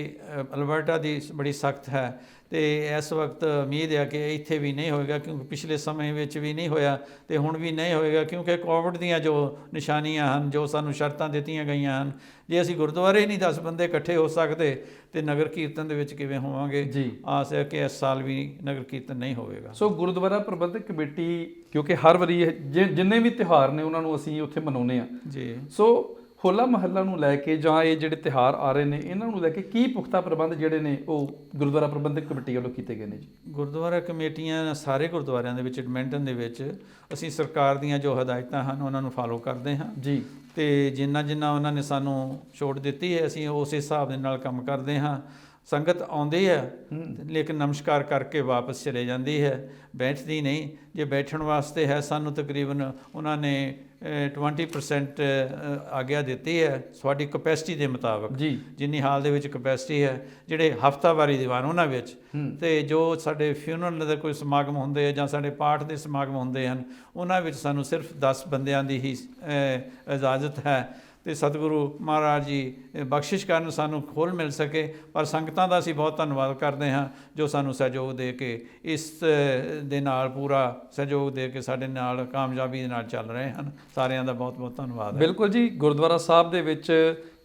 B: ਅਲਬਰਟਾ ਦੀ ਬੜੀ ਸਖਤ ਹੈ, ਅਤੇ ਇਸ ਵਕਤ ਉਮੀਦ ਹੈ ਕਿ ਇੱਥੇ ਵੀ ਨਹੀਂ ਹੋਏਗਾ, ਕਿਉਂਕਿ ਪਿਛਲੇ ਸਮੇਂ ਵਿੱਚ ਵੀ ਨਹੀਂ ਹੋਇਆ ਅਤੇ ਹੁਣ ਵੀ ਨਹੀਂ ਹੋਏਗਾ, ਕਿਉਂਕਿ ਕੋਵਿਡ ਦੀਆਂ ਜੋ ਨਿਸ਼ਾਨੀਆਂ ਹਨ, ਜੋ ਸਾਨੂੰ ਸ਼ਰਤਾਂ ਦਿੱਤੀਆਂ ਗਈਆਂ ਹਨ, ਜੇ ਅਸੀਂ ਗੁਰਦੁਆਰੇ ਹੀ ਨਹੀਂ 10 ਬੰਦੇ ਇਕੱਠੇ ਹੋ ਸਕਦੇ ਅਤੇ ਨਗਰ ਕੀਰਤਨ ਦੇ ਵਿੱਚ ਕਿਵੇਂ ਹੋਵਾਂਗੇ ਜੀ। ਆਸ ਹੈ ਕਿ ਇਸ ਸਾਲ ਵੀ ਨਗਰ ਕੀਰਤਨ ਨਹੀਂ ਹੋਵੇਗਾ।
A: ਸੋ ਗੁਰਦੁਆਰਾ ਪ੍ਰਬੰਧਕ ਕਮੇਟੀ, ਕਿਉਂਕਿ ਹਰ ਵਾਰੀ ਜਿੰਨੇ ਵੀ ਤਿਉਹਾਰ ਨੇ ਉਹਨਾਂ ਨੂੰ ਅਸੀਂ ਉੱਥੇ ਮਨਾਉਂਦੇ ਹਾਂ ਜੀ। ਸੋ ਹੋਲਾ ਮਹੱਲਾ ਨੂੰ ਲੈ ਕੇ ਜਾਂ ਇਹ ਜਿਹੜੇ ਤਿਉਹਾਰ ਆ ਰਹੇ ਨੇ ਇਹਨਾਂ ਨੂੰ ਲੈ ਕੇ ਕੀ ਪੁਖਤਾ ਪ੍ਰਬੰਧ ਜਿਹੜੇ ਨੇ ਉਹ ਗੁਰਦੁਆਰਾ ਪ੍ਰਬੰਧਕ ਕਮੇਟੀ ਵੱਲੋਂ ਕੀਤੇ ਗਏ ਨੇ ਜੀ?
B: ਗੁਰਦੁਆਰਾ ਕਮੇਟੀਆਂ ਸਾਰੇ ਗੁਰਦੁਆਰਿਆਂ ਦੇ ਵਿੱਚ, ਐਡਮਿੰਟਨ ਦੇ ਵਿੱਚ, ਅਸੀਂ ਸਰਕਾਰ ਦੀਆਂ ਜੋ ਹਦਾਇਤਾਂ ਹਨ ਉਹਨਾਂ ਨੂੰ ਫਾਲੋ ਕਰਦੇ ਹਾਂ ਜੀ। ਅਤੇ ਜਿੰਨਾ ਉਹਨਾਂ ਨੇ ਸਾਨੂੰ ਛੋਟ ਦਿੱਤੀ ਹੈ ਅਸੀਂ ਉਸ ਹਿਸਾਬ ਦੇ ਨਾਲ ਕੰਮ ਕਰਦੇ ਹਾਂ। ਸੰਗਤ ਆਉਂਦੀ ਹੈ ਲੇਕਿਨ ਨਮਸਕਾਰ ਕਰਕੇ ਵਾਪਸ ਚਲੇ ਜਾਂਦੀ ਹੈ, ਬੈਠਦੀ ਨਹੀਂ। ਜੇ ਬੈਠਣ ਵਾਸਤੇ ਹੈ ਸਾਨੂੰ ਤਕਰੀਬਨ ਉਹਨਾਂ ਨੇ 20% ਆਗਿਆ ਦਿੱਤੀ ਹੈ ਸਾਡੀ ਕਪੈਸਿਟੀ ਦੇ ਮੁਤਾਬਕ ਜੀ, ਜਿੰਨੀ ਹਾਲ ਦੇ ਵਿੱਚ ਕਪੈਸਿਟੀ ਹੈ। ਜਿਹੜੇ ਹਫ਼ਤਾਵਾਰੀ ਦੀਵਾਨ ਉਹਨਾਂ ਵਿੱਚ, ਅਤੇ ਜੋ ਸਾਡੇ ਫਿਊਨਰਲ ਦੇ ਕੋਈ ਸਮਾਗਮ ਹੁੰਦੇ ਆ ਜਾਂ ਸਾਡੇ ਪਾਠ ਦੇ ਸਮਾਗਮ ਹੁੰਦੇ ਹਨ ਉਹਨਾਂ ਵਿੱਚ ਸਾਨੂੰ ਸਿਰਫ 10 ਬੰਦਿਆਂ ਦੀ ਹੀ ਇਜਾਜ਼ਤ ਹੈ। ਅਤੇ ਸਤਿਗੁਰੂ ਮਹਾਰਾਜ ਜੀ ਬਖਸ਼ਿਸ਼ ਕਰਨ ਸਾਨੂੰ ਖੋਲ੍ਹ ਮਿਲ ਸਕੇ। ਪਰ ਸੰਗਤਾਂ ਦਾ ਅਸੀਂ ਬਹੁਤ ਧੰਨਵਾਦ ਕਰਦੇ ਹਾਂ ਜੋ ਸਾਨੂੰ ਸਹਿਯੋਗ ਦੇ ਕੇ ਇਸ ਦੇ ਨਾਲ ਪੂਰਾ ਸਹਿਯੋਗ ਦੇ ਕੇ ਸਾਡੇ ਨਾਲ ਕਾਮਯਾਬੀ ਦੇ ਨਾਲ ਚੱਲ ਰਹੇ ਹਨ। ਸਾਰਿਆਂ ਦਾ ਬਹੁਤ ਬਹੁਤ ਧੰਨਵਾਦ ਹੈ।
A: ਬਿਲਕੁਲ ਜੀ। ਗੁਰਦੁਆਰਾ ਸਾਹਿਬ ਦੇ ਵਿੱਚ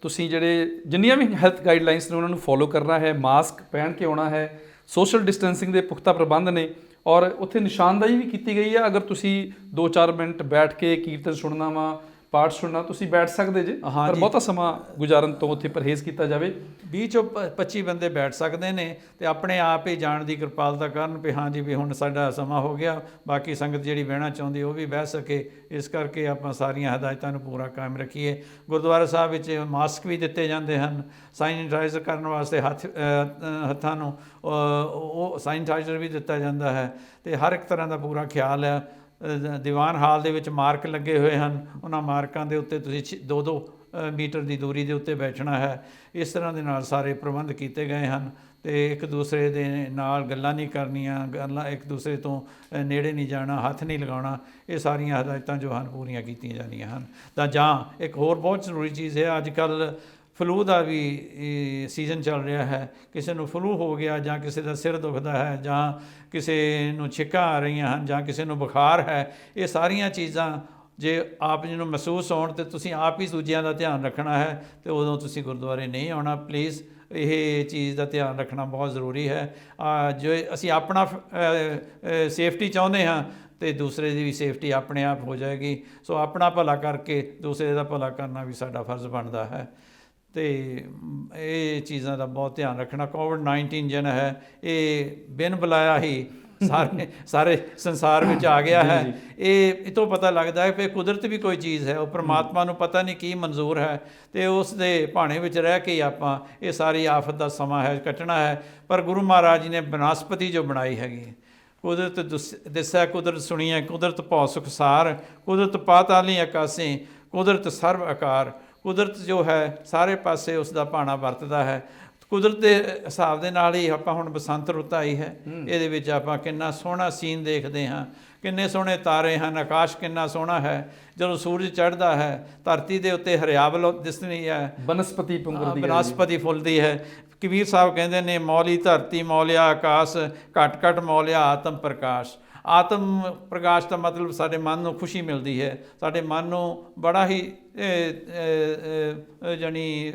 A: ਤੁਸੀਂ ਜਿਹੜੇ ਜਿੰਨੀਆਂ ਵੀ ਹੈਲਥ ਗਾਈਡਲਾਈਨਸ ਨੇ ਉਹਨਾਂ ਨੂੰ ਫੋਲੋ ਕਰਨਾ ਹੈ, ਮਾਸਕ ਪਹਿਨ ਕੇ ਆਉਣਾ ਹੈ, ਸੋਸ਼ਲ ਡਿਸਟੈਂਸਿੰਗ ਦੇ ਪੁਖਤਾ ਪ੍ਰਬੰਧ ਨੇ, ਔਰ ਉੱਥੇ ਨਿਸ਼ਾਨਦਾਈ ਵੀ ਕੀਤੀ ਗਈ ਹੈ। ਅਗਰ ਤੁਸੀਂ 2-4 ਮਿੰਟ ਬੈਠ ਕੇ ਕੀਰਤਨ ਸੁਣਨਾ ਵਾ, ਪਾਠ ਸੁਣਨਾ, ਤੁਸੀਂ ਬੈਠ ਸਕਦੇ ਜੇ, ਪਰ ਬਹੁਤਾ ਸਮਾਂ ਗੁਜ਼ਾਰਨ ਤੋਂ ਉੱਥੇ ਪਰਹੇਜ਼ ਕੀਤਾ ਜਾਵੇ।
B: 20-25 ਬੰਦੇ ਬੈਠ ਸਕਦੇ ਨੇ ਅਤੇ ਆਪਣੇ ਆਪ ਹੀ ਜਾਣ ਦੀ ਕਿਰਪਾਲਤਾ ਕਰਨ ਵੀ ਹਾਂਜੀ ਵੀ ਹੁਣ ਸਾਡਾ ਸਮਾਂ ਹੋ ਗਿਆ, ਬਾਕੀ ਸੰਗਤ ਜਿਹੜੀ ਬਹਿਣਾ ਚਾਹੁੰਦੀ ਉਹ ਵੀ ਬਹਿ ਸਕੇ। ਇਸ ਕਰਕੇ ਆਪਾਂ ਸਾਰੀਆਂ ਹਦਾਇਤਾਂ ਨੂੰ ਪੂਰਾ ਕਾਇਮ ਰੱਖੀਏ। ਗੁਰਦੁਆਰਾ ਸਾਹਿਬ ਵਿੱਚ ਮਾਸਕ ਵੀ ਦਿੱਤੇ ਜਾਂਦੇ ਹਨ, ਸੈਨੀਟਾਈਜ਼ਰ ਕਰਨ ਵਾਸਤੇ ਹੱਥਾਂ ਨੂੰ ਉਹ ਸੈਨੀਟਾਈਜ਼ਰ ਵੀ ਦਿੱਤਾ ਜਾਂਦਾ ਹੈ, ਅਤੇ ਹਰ ਇੱਕ ਤਰ੍ਹਾਂ ਦਾ ਪੂਰਾ ਖਿਆਲ ਹੈ। ਦੀਵਾਨ ਹਾਲ ਦੇ ਵਿੱਚ ਮਾਰਕ ਲੱਗੇ ਹੋਏ ਹਨ, ਉਹਨਾਂ ਮਾਰਕਾਂ ਦੇ ਉੱਤੇ ਤੁਸੀਂ 2-2 ਮੀਟਰ ਦੀ ਦੂਰੀ ਦੇ ਉੱਤੇ ਬੈਠਣਾ ਹੈ। ਇਸ ਤਰ੍ਹਾਂ ਦੇ ਨਾਲ ਸਾਰੇ ਪ੍ਰਬੰਧ ਕੀਤੇ ਗਏ ਹਨ, ਅਤੇ ਇੱਕ ਦੂਸਰੇ ਦੇ ਨਾਲ ਗੱਲਾਂ ਨਹੀਂ ਕਰਨੀਆਂ, ਇੱਕ ਦੂਸਰੇ ਤੋਂ ਨੇੜੇ ਨਹੀਂ ਜਾਣਾ, ਹੱਥ ਨਹੀਂ ਲਗਾਉਣਾ। ਇਹ ਸਾਰੀਆਂ ਹਦਾਇਤਾਂ ਜੋ ਹਨ ਪੂਰੀਆਂ ਕੀਤੀਆਂ ਜਾਂਦੀਆਂ ਹਨ। ਤਾਂ ਜਾਂ ਇੱਕ ਹੋਰ ਬਹੁਤ ਜ਼ਰੂਰੀ ਚੀਜ਼ ਹੈ, ਅੱਜ ਕੱਲ੍ਹ ਫਲੂ ਦਾ ਵੀ ਸੀਜ਼ਨ ਚੱਲ ਰਿਹਾ ਹੈ। ਕਿਸੇ ਨੂੰ ਫਲੂ ਹੋ ਗਿਆ ਜਾਂ ਕਿਸੇ ਦਾ ਸਿਰ ਦੁਖਦਾ ਹੈ ਜਾਂ ਕਿਸੇ ਨੂੰ ਛਿੱਕਾਂ ਆ ਰਹੀਆਂ ਹਨ ਜਾਂ ਕਿਸੇ ਨੂੰ ਬੁਖਾਰ ਹੈ, ਇਹ ਸਾਰੀਆਂ ਚੀਜ਼ਾਂ ਜੇ ਆਪ ਜੀ ਨੂੰ ਮਹਿਸੂਸ ਹੋਣ ਤੇ ਤੁਸੀਂ ਆਪ ਹੀ ਦੂਜਿਆਂ ਦਾ ਧਿਆਨ ਰੱਖਣਾ ਹੈ ਤੇ ਉਦੋਂ ਤੁਸੀਂ ਗੁਰਦੁਆਰੇ ਨਹੀਂ ਆਉਣਾ। ਪਲੀਜ਼ ਇਹ ਚੀਜ਼ ਦਾ ਧਿਆਨ ਰੱਖਣਾ ਬਹੁਤ ਜ਼ਰੂਰੀ ਹੈ। ਜੇ ਅਸੀਂ ਆਪਣਾ ਸੇਫਟੀ ਚਾਹੁੰਦੇ ਹਾਂ ਤੇ ਦੂਸਰੇ ਦੀ ਵੀ ਸੇਫਟੀ ਆਪਣੇ ਆਪ ਹੋ ਜਾਏਗੀ। ਸੋ ਆਪਣਾ ਭਲਾ ਕਰਕੇ ਦੂਸਰੇ ਦਾ ਭਲਾ ਕਰਨਾ ਵੀ ਸਾਡਾ ਫਰਜ਼ ਬਣਦਾ ਹੈ ਤੇ ਇਹ ਚੀਜ਼ਾਂ ਦਾ ਬਹੁਤ ਧਿਆਨ ਰੱਖਣਾ। ਕੋਵਿਡ-19 ਜਿਹੜਾ ਹੈ ਇਹ ਬਿਨ ਬੁਲਾਇਆ ਹੀ ਸਾਰੇ ਸੰਸਾਰ ਵਿੱਚ ਆ ਗਿਆ ਹੈ। ਇਹ ਤੋਂ ਪਤਾ ਲੱਗਦਾ ਹੈ ਕਿ ਕੁਦਰਤ ਵੀ ਕੋਈ ਚੀਜ਼ ਹੈ, ਉਹ ਪ੍ਰਮਾਤਮਾ ਨੂੰ ਪਤਾ ਨਹੀਂ ਕੀ ਮਨਜ਼ੂਰ ਹੈ ਤੇ ਉਸ ਦੇ ਭਾਣੇ ਵਿੱਚ ਰਹਿ ਕੇ ਆਪਾਂ ਇਹ ਸਾਰੀ ਆਫਤ ਦਾ ਸਮਾਂ ਹੈ ਕੱਟਣਾ ਹੈ। ਪਰ ਗੁਰੂ ਮਹਾਰਾਜ ਜੀ ਨੇ ਬਨਸਪਤੀ ਜੋ ਬਣਾਈ ਹੈਗੀ, ਕੁਦਰਤ ਦਿਸੈ ਕੁਦਰਤ ਸੁਣੀਐ, ਕੁਦਰਤ ਭਉ ਸੁਖਸਾਰ, ਕੁਦਰਤ ਪਾਤਾਲੀ ਆਕਾਸੇ, ਕੁਦਰਤ ਸਰਬ ਆਕਾਰ। ਕੁਦਰਤ ਜੋ ਹੈ ਸਾਰੇ ਪਾਸੇ ਉਸ ਦਾ ਭਾਣਾ ਵਰਤਦਾ ਹੈ। ਕੁਦਰਤ ਦੇ ਹਿਸਾਬ ਦੇ ਨਾਲ ਹੀ ਆਪਾਂ ਹੁਣ ਬਸੰਤ ਰੁੱਤ ਆਈ ਹੈ, ਇਹਦੇ ਵਿੱਚ ਆਪਾਂ ਕਿੰਨਾ ਸੋਹਣਾ ਸੀਨ ਦੇਖਦੇ ਹਾਂ, ਕਿੰਨੇ ਸੋਹਣੇ ਤਾਰੇ ਹਨ, ਆਕਾਸ਼ ਕਿੰਨਾ ਸੋਹਣਾ ਹੈ। ਜਦੋਂ ਸੂਰਜ ਚੜ੍ਹਦਾ ਹੈ ਧਰਤੀ ਦੇ ਉੱਤੇ ਹਰਿਆਵਲ ਦਿਸਦੀ ਹੈ, ਬਨਸਪਤੀ ਫੁੱਲਦੀ ਹੈ। ਕਬੀਰ ਸਾਹਿਬ ਕਹਿੰਦੇ ਨੇ ਮੌਲੀ ਧਰਤੀ ਮੌਲਿਆ ਆਕਾਸ਼, ਘਟ ਘਟ ਮੌਲਿਆ ਆਤਮ ਪ੍ਰਕਾਸ਼। ਆਤਮ ਪ੍ਰਕਾਸ਼ ਦਾ ਮਤਲਬ ਸਾਡੇ ਮਨ ਨੂੰ ਖੁਸ਼ੀ ਮਿਲਦੀ ਹੈ, ਸਾਡੇ ਮਨ ਨੂੰ ਬੜਾ ਹੀ ਜਾਣੀ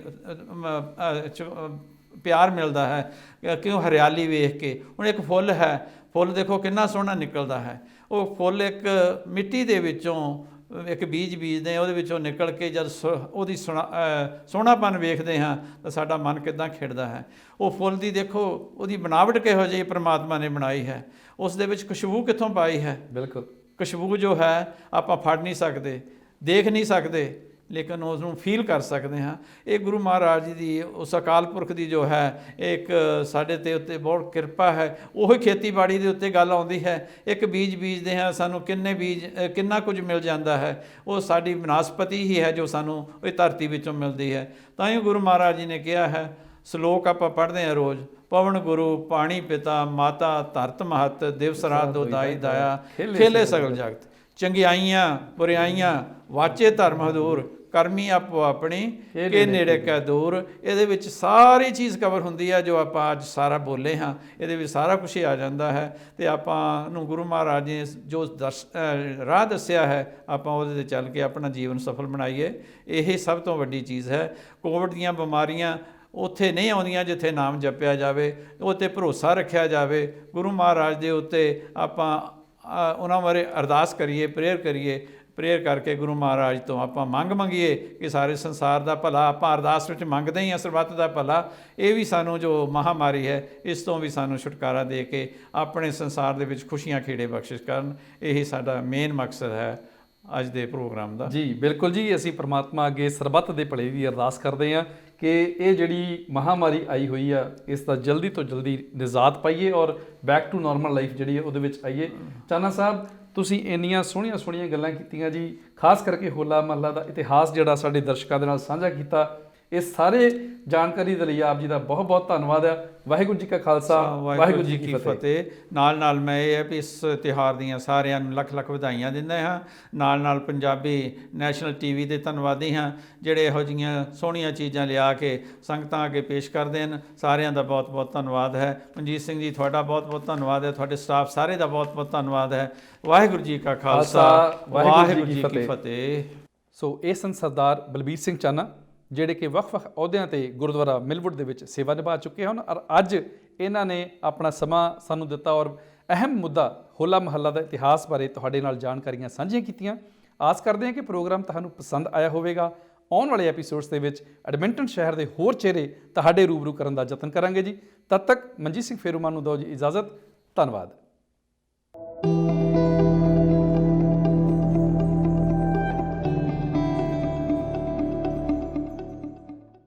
B: ਪਿਆਰ ਮਿਲਦਾ ਹੈ ਕਿਉਂ ਹਰਿਆਲੀ ਵੇਖ ਕੇ। ਹੁਣ ਇੱਕ ਫੁੱਲ ਹੈ, ਫੁੱਲ ਦੇਖੋ ਕਿੰਨਾ ਸੋਹਣਾ ਨਿਕਲਦਾ ਹੈ। ਉਹ ਫੁੱਲ ਇੱਕ ਮਿੱਟੀ ਦੇ ਵਿੱਚੋਂ ਇੱਕ ਬੀਜ ਬੀਜਦੇ ਹਾਂ, ਉਹਦੇ ਵਿੱਚੋਂ ਨਿਕਲ ਕੇ ਜਦ ਉਹਦੀ ਸੋਹਣਾਪਨ ਵੇਖਦੇ ਹਾਂ ਤਾਂ ਸਾਡਾ ਮਨ ਕਿੱਦਾਂ ਖਿੜਦਾ ਹੈ। ਉਹ ਫੁੱਲ ਦੀ ਦੇਖੋ ਉਹਦੀ ਬਣਾਵਟ ਕਿਹੋ ਜਿਹੀ ਪਰਮਾਤਮਾ ਨੇ ਬਣਾਈ ਹੈ, ਉਸ ਦੇ ਵਿੱਚ ਖੁਸ਼ਬੂ ਕਿੱਥੋਂ ਪਾਈ ਹੈ। ਬਿਲਕੁਲ ਖੁਸ਼ਬੂ ਜੋ ਹੈ ਆਪਾਂ ਫੜ ਨਹੀਂ ਸਕਦੇ, ਦੇਖ ਨਹੀਂ ਸਕਦੇ, ਲੇਕਿਨ ਉਸ ਨੂੰ ਫੀਲ ਕਰ ਸਕਦੇ ਹਾਂ। ਇਹ ਗੁਰੂ ਮਹਾਰਾਜ ਜੀ ਦੀ ਉਸ ਅਕਾਲ ਪੁਰਖ ਦੀ ਜੋ ਹੈ ਇੱਕ ਸਾਡੇ ਤੇ ਉੱਤੇ ਬਹੁਤ ਕਿਰਪਾ ਹੈ। ਉਹ ਖੇਤੀਬਾੜੀ ਦੇ ਉੱਤੇ ਗੱਲ ਆਉਂਦੀ ਹੈ, ਇੱਕ ਬੀਜ ਬੀਜਦੇ ਹਾਂ ਸਾਨੂੰ ਕਿੰਨਾ ਕੁਝ ਮਿਲ ਜਾਂਦਾ ਹੈ। ਉਹ ਸਾਡੀ ਬਨਸਪਤੀ ਹੀ ਹੈ ਜੋ ਸਾਨੂੰ ਇਹ ਧਰਤੀ ਵਿੱਚੋਂ ਮਿਲਦੀ ਹੈ। ਤਾਂ ਹੀ ਗੁਰੂ ਮਹਾਰਾਜ ਜੀ ਨੇ ਕਿਹਾ ਹੈ, ਸ਼ਲੋਕ ਆਪਾਂ ਪੜ੍ਹਦੇ ਹਾਂ ਰੋਜ਼, ਪਵਨ ਗੁਰੂ ਪਾਣੀ ਪਿਤਾ ਮਾਤਾ ਧਰਤ ਮਹਤ ਦਿਵਸ ਰਾਤ ਦੋਦਾਈ ਦਾਇਆ ਖੇਲੇ ਸਗਲ ਜਗਤ। ਚੰਗਿਆਈਆਂ ਬੁਰਿਆਈਆਂ ਵਾਚੇ ਧਰਮ ਹਦੂਰ, ਕਰਮੀ ਆਪੋ ਆਪਣੀ ਕੇ ਨੇੜੇ ਕੈ ਦੂਰ। ਇਹਦੇ ਵਿੱਚ ਸਾਰੀ ਚੀਜ਼ ਕਵਰ ਹੁੰਦੀ ਹੈ ਜੋ ਆਪਾਂ ਅੱਜ ਸਾਰਾ ਬੋਲੇ ਹਾਂ, ਇਹਦੇ ਵਿੱਚ ਸਾਰਾ ਕੁਛ ਹੀ ਆ ਜਾਂਦਾ ਹੈ। ਅਤੇ ਆਪਾਂ ਨੂੰ ਗੁਰੂ ਮਹਾਰਾਜ ਨੇ ਜੋ ਰਾਹ ਦੱਸਿਆ ਹੈ ਆਪਾਂ ਉਹਦੇ 'ਤੇ ਚੱਲ ਕੇ ਆਪਣਾ ਜੀਵਨ ਸਫਲ ਬਣਾਈਏ। ਇਹ ਸਭ ਤੋਂ ਵੱਡੀ ਚੀਜ਼ ਹੈ। ਕੋਵਿਡ ਦੀਆਂ ਬਿਮਾਰੀਆਂ ਉੱਥੇ ਨਹੀਂ ਆਉਂਦੀਆਂ ਜਿੱਥੇ ਨਾਮ ਜਪਿਆ ਜਾਵੇ, ਉਹ 'ਤੇ ਭਰੋਸਾ ਰੱਖਿਆ ਜਾਵੇ, ਗੁਰੂ ਮਹਾਰਾਜ ਦੇ ਉੱਤੇ ਆਪਾਂ ਉਹਨਾਂ ਬਾਰੇ ਅਰਦਾਸ ਕਰੀਏ, ਪ੍ਰੇਅਰ ਕਰਕੇ ਗੁਰੂ ਮਹਾਰਾਜ ਤੋਂ ਆਪਾਂ ਮੰਗ ਮੰਗੀਏ ਕਿ ਸਾਰੇ ਸੰਸਾਰ ਦਾ ਭਲਾ। ਆਪਾਂ ਅਰਦਾਸ ਵਿੱਚ ਮੰਗਦੇ ਹੀ ਹਾਂ ਸਰਬੱਤ ਦਾ ਭਲਾ। ਇਹ ਵੀ ਸਾਨੂੰ ਜੋ ਮਹਾਂਮਾਰੀ ਹੈ ਇਸ ਤੋਂ ਵੀ ਸਾਨੂੰ ਛੁਟਕਾਰਾ ਦੇ ਕੇ ਆਪਣੇ ਸੰਸਾਰ ਦੇ ਵਿੱਚ ਖੁਸ਼ੀਆਂ ਖੇੜੇ ਬਖਸ਼ਿਸ਼ ਕਰਨ। ਇਹੀ ਸਾਡਾ ਮੇਨ ਮਕਸਦ ਹੈ ਅੱਜ ਦੇ ਪ੍ਰੋਗਰਾਮ ਦਾ।
A: ਜੀ ਬਿਲਕੁਲ ਜੀ, ਅਸੀਂ ਪ੍ਰਮਾਤਮਾ ਅੱਗੇ ਸਰਬੱਤ ਦੇ ਭਲੇ ਦੀ ਅਰਦਾਸ ਕਰਦੇ ਹਾਂ ਕਿ ਇਹ ਜਿਹੜੀ ਮਹਾਂਮਾਰੀ ਆਈ ਹੋਈ ਆ ਇਸ ਦਾ ਜਲਦੀ ਤੋਂ ਜਲਦੀ ਨਿਜਾਤ ਪਾਈਏ ਔਰ ਬੈਕ ਟੂ ਨਾਰਮਲ ਲਾਈਫ ਜਿਹੜੀ ਹੈ ਉਹਦੇ ਵਿੱਚ ਆਈਏ। ਚਾਨਾ ਸਾਹਿਬ ਤੁਸੀਂ ਇੰਨੀਆਂ ਸੋਹਣੀਆਂ ਗੱਲਾਂ ਕੀਤੀਆਂ ਜੀ, ਖਾਸ ਕਰਕੇ ਹੋਲਾ ਮਹੱਲਾ ਦਾ ਇਤਿਹਾਸ ਜਿਹੜਾ ਸਾਡੇ ਦਰਸ਼ਕਾਂ ਦੇ ਨਾਲ ਸਾਂਝਾ ਕੀਤਾ। ਇਸ ਸਾਰੇ ਜਾਣਕਾਰੀ ਦੇ ਲਈ ਆਪ ਜੀ ਦਾ ਬਹੁਤ ਬਹੁਤ ਧੰਨਵਾਦ ਹੈ। ਵਾਹਿਗੁਰੂ ਜੀ ਕਾ ਖਾਲਸਾ, ਵਾਹਿਗੁਰੂ ਜੀ ਕੀ ਫਤਿਹ।
B: ਨਾਲ ਮੈਂ ਇਹ ਹੈ ਵੀ ਇਸ ਤਿਉਹਾਰ ਦੀਆਂ ਸਾਰਿਆਂ ਨੂੰ ਲੱਖ ਲੱਖ ਵਧਾਈਆਂ ਦਿੰਦਾ ਹਾਂ। ਨਾਲ ਪੰਜਾਬੀ ਨੈਸ਼ਨਲ TV ਦੇ ਧੰਨਵਾਦੀ ਹਾਂ ਜਿਹੜੇ ਇਹੋ ਜਿਹੀਆਂ ਸੋਹਣੀਆਂ ਚੀਜ਼ਾਂ ਲਿਆ ਕੇ ਸੰਗਤਾਂ ਅੱਗੇ ਪੇਸ਼ ਕਰਦੇ ਹਨ। ਸਾਰਿਆਂ ਦਾ ਬਹੁਤ ਬਹੁਤ ਧੰਨਵਾਦ ਹੈ। ਮਨਜੀਤ ਸਿੰਘ ਜੀ ਤੁਹਾਡਾ ਬਹੁਤ ਬਹੁਤ ਧੰਨਵਾਦ ਹੈ। ਤੁਹਾਡੇ ਸਟਾਫ ਸਾਰੇ ਦਾ ਬਹੁਤ ਬਹੁਤ ਧੰਨਵਾਦ ਹੈ। ਵਾਹਿਗੁਰੂ ਜੀ ਕਾ ਖਾਲਸਾ, ਵਾਹਿਗੁਰੂ ਜੀ ਕੀ ਫਤਿਹ।
A: ਸੋ ਇਹ ਸਨ ਸਰਦਾਰ ਬਲਬੀਰ ਸਿੰਘ ਚਾਨਾ ਜਿਹੜੇ ਕਿ ਵੱਖ-ਵੱਖ ਅਹੁਦਿਆਂ 'ਤੇ ਗੁਰਦੁਆਰਾ ਮਿਲਵੁੱਡ ਦੇ ਵਿੱਚ ਸੇਵਾ ਨਿਭਾ ਚੁੱਕੇ ਹਨ ਔਰ ਅੱਜ ਇਹਨਾਂ ਨੇ ਆਪਣਾ ਸਮਾਂ ਸਾਨੂੰ ਦਿੱਤਾ ਔਰ ਅਹਿਮ ਮੁੱਦਾ ਹੋਲਾ ਮਹੱਲਾ ਦਾ ਇਤਿਹਾਸ ਬਾਰੇ ਤੁਹਾਡੇ ਨਾਲ ਜਾਣਕਾਰੀਆਂ ਸਾਂਝੀਆਂ ਕੀਤੀਆਂ। ਆਸ ਕਰਦੇ ਹਾਂ ਕਿ ਪ੍ਰੋਗਰਾਮ ਤੁਹਾਨੂੰ ਪਸੰਦ ਆਇਆ ਹੋਵੇਗਾ। ਆਉਣ ਵਾਲੇ ਐਪੀਸੋਡਸ ਦੇ ਵਿੱਚ ਐਡਮਿੰਟਨ ਸ਼ਹਿਰ ਦੇ ਹੋਰ ਚਿਹਰੇ ਤੁਹਾਡੇ ਰੂਬਰੂ ਕਰਨ ਦਾ ਯਤਨ ਕਰਾਂਗੇ ਜੀ। ਤਦ ਤੱਕ ਮਨਜੀਤ ਸਿੰਘ ਫੇਰੂਮਾਨ ਨੂੰ ਦਿਓ ਜੀ ਇਜਾਜ਼ਤ। ਧੰਨਵਾਦ।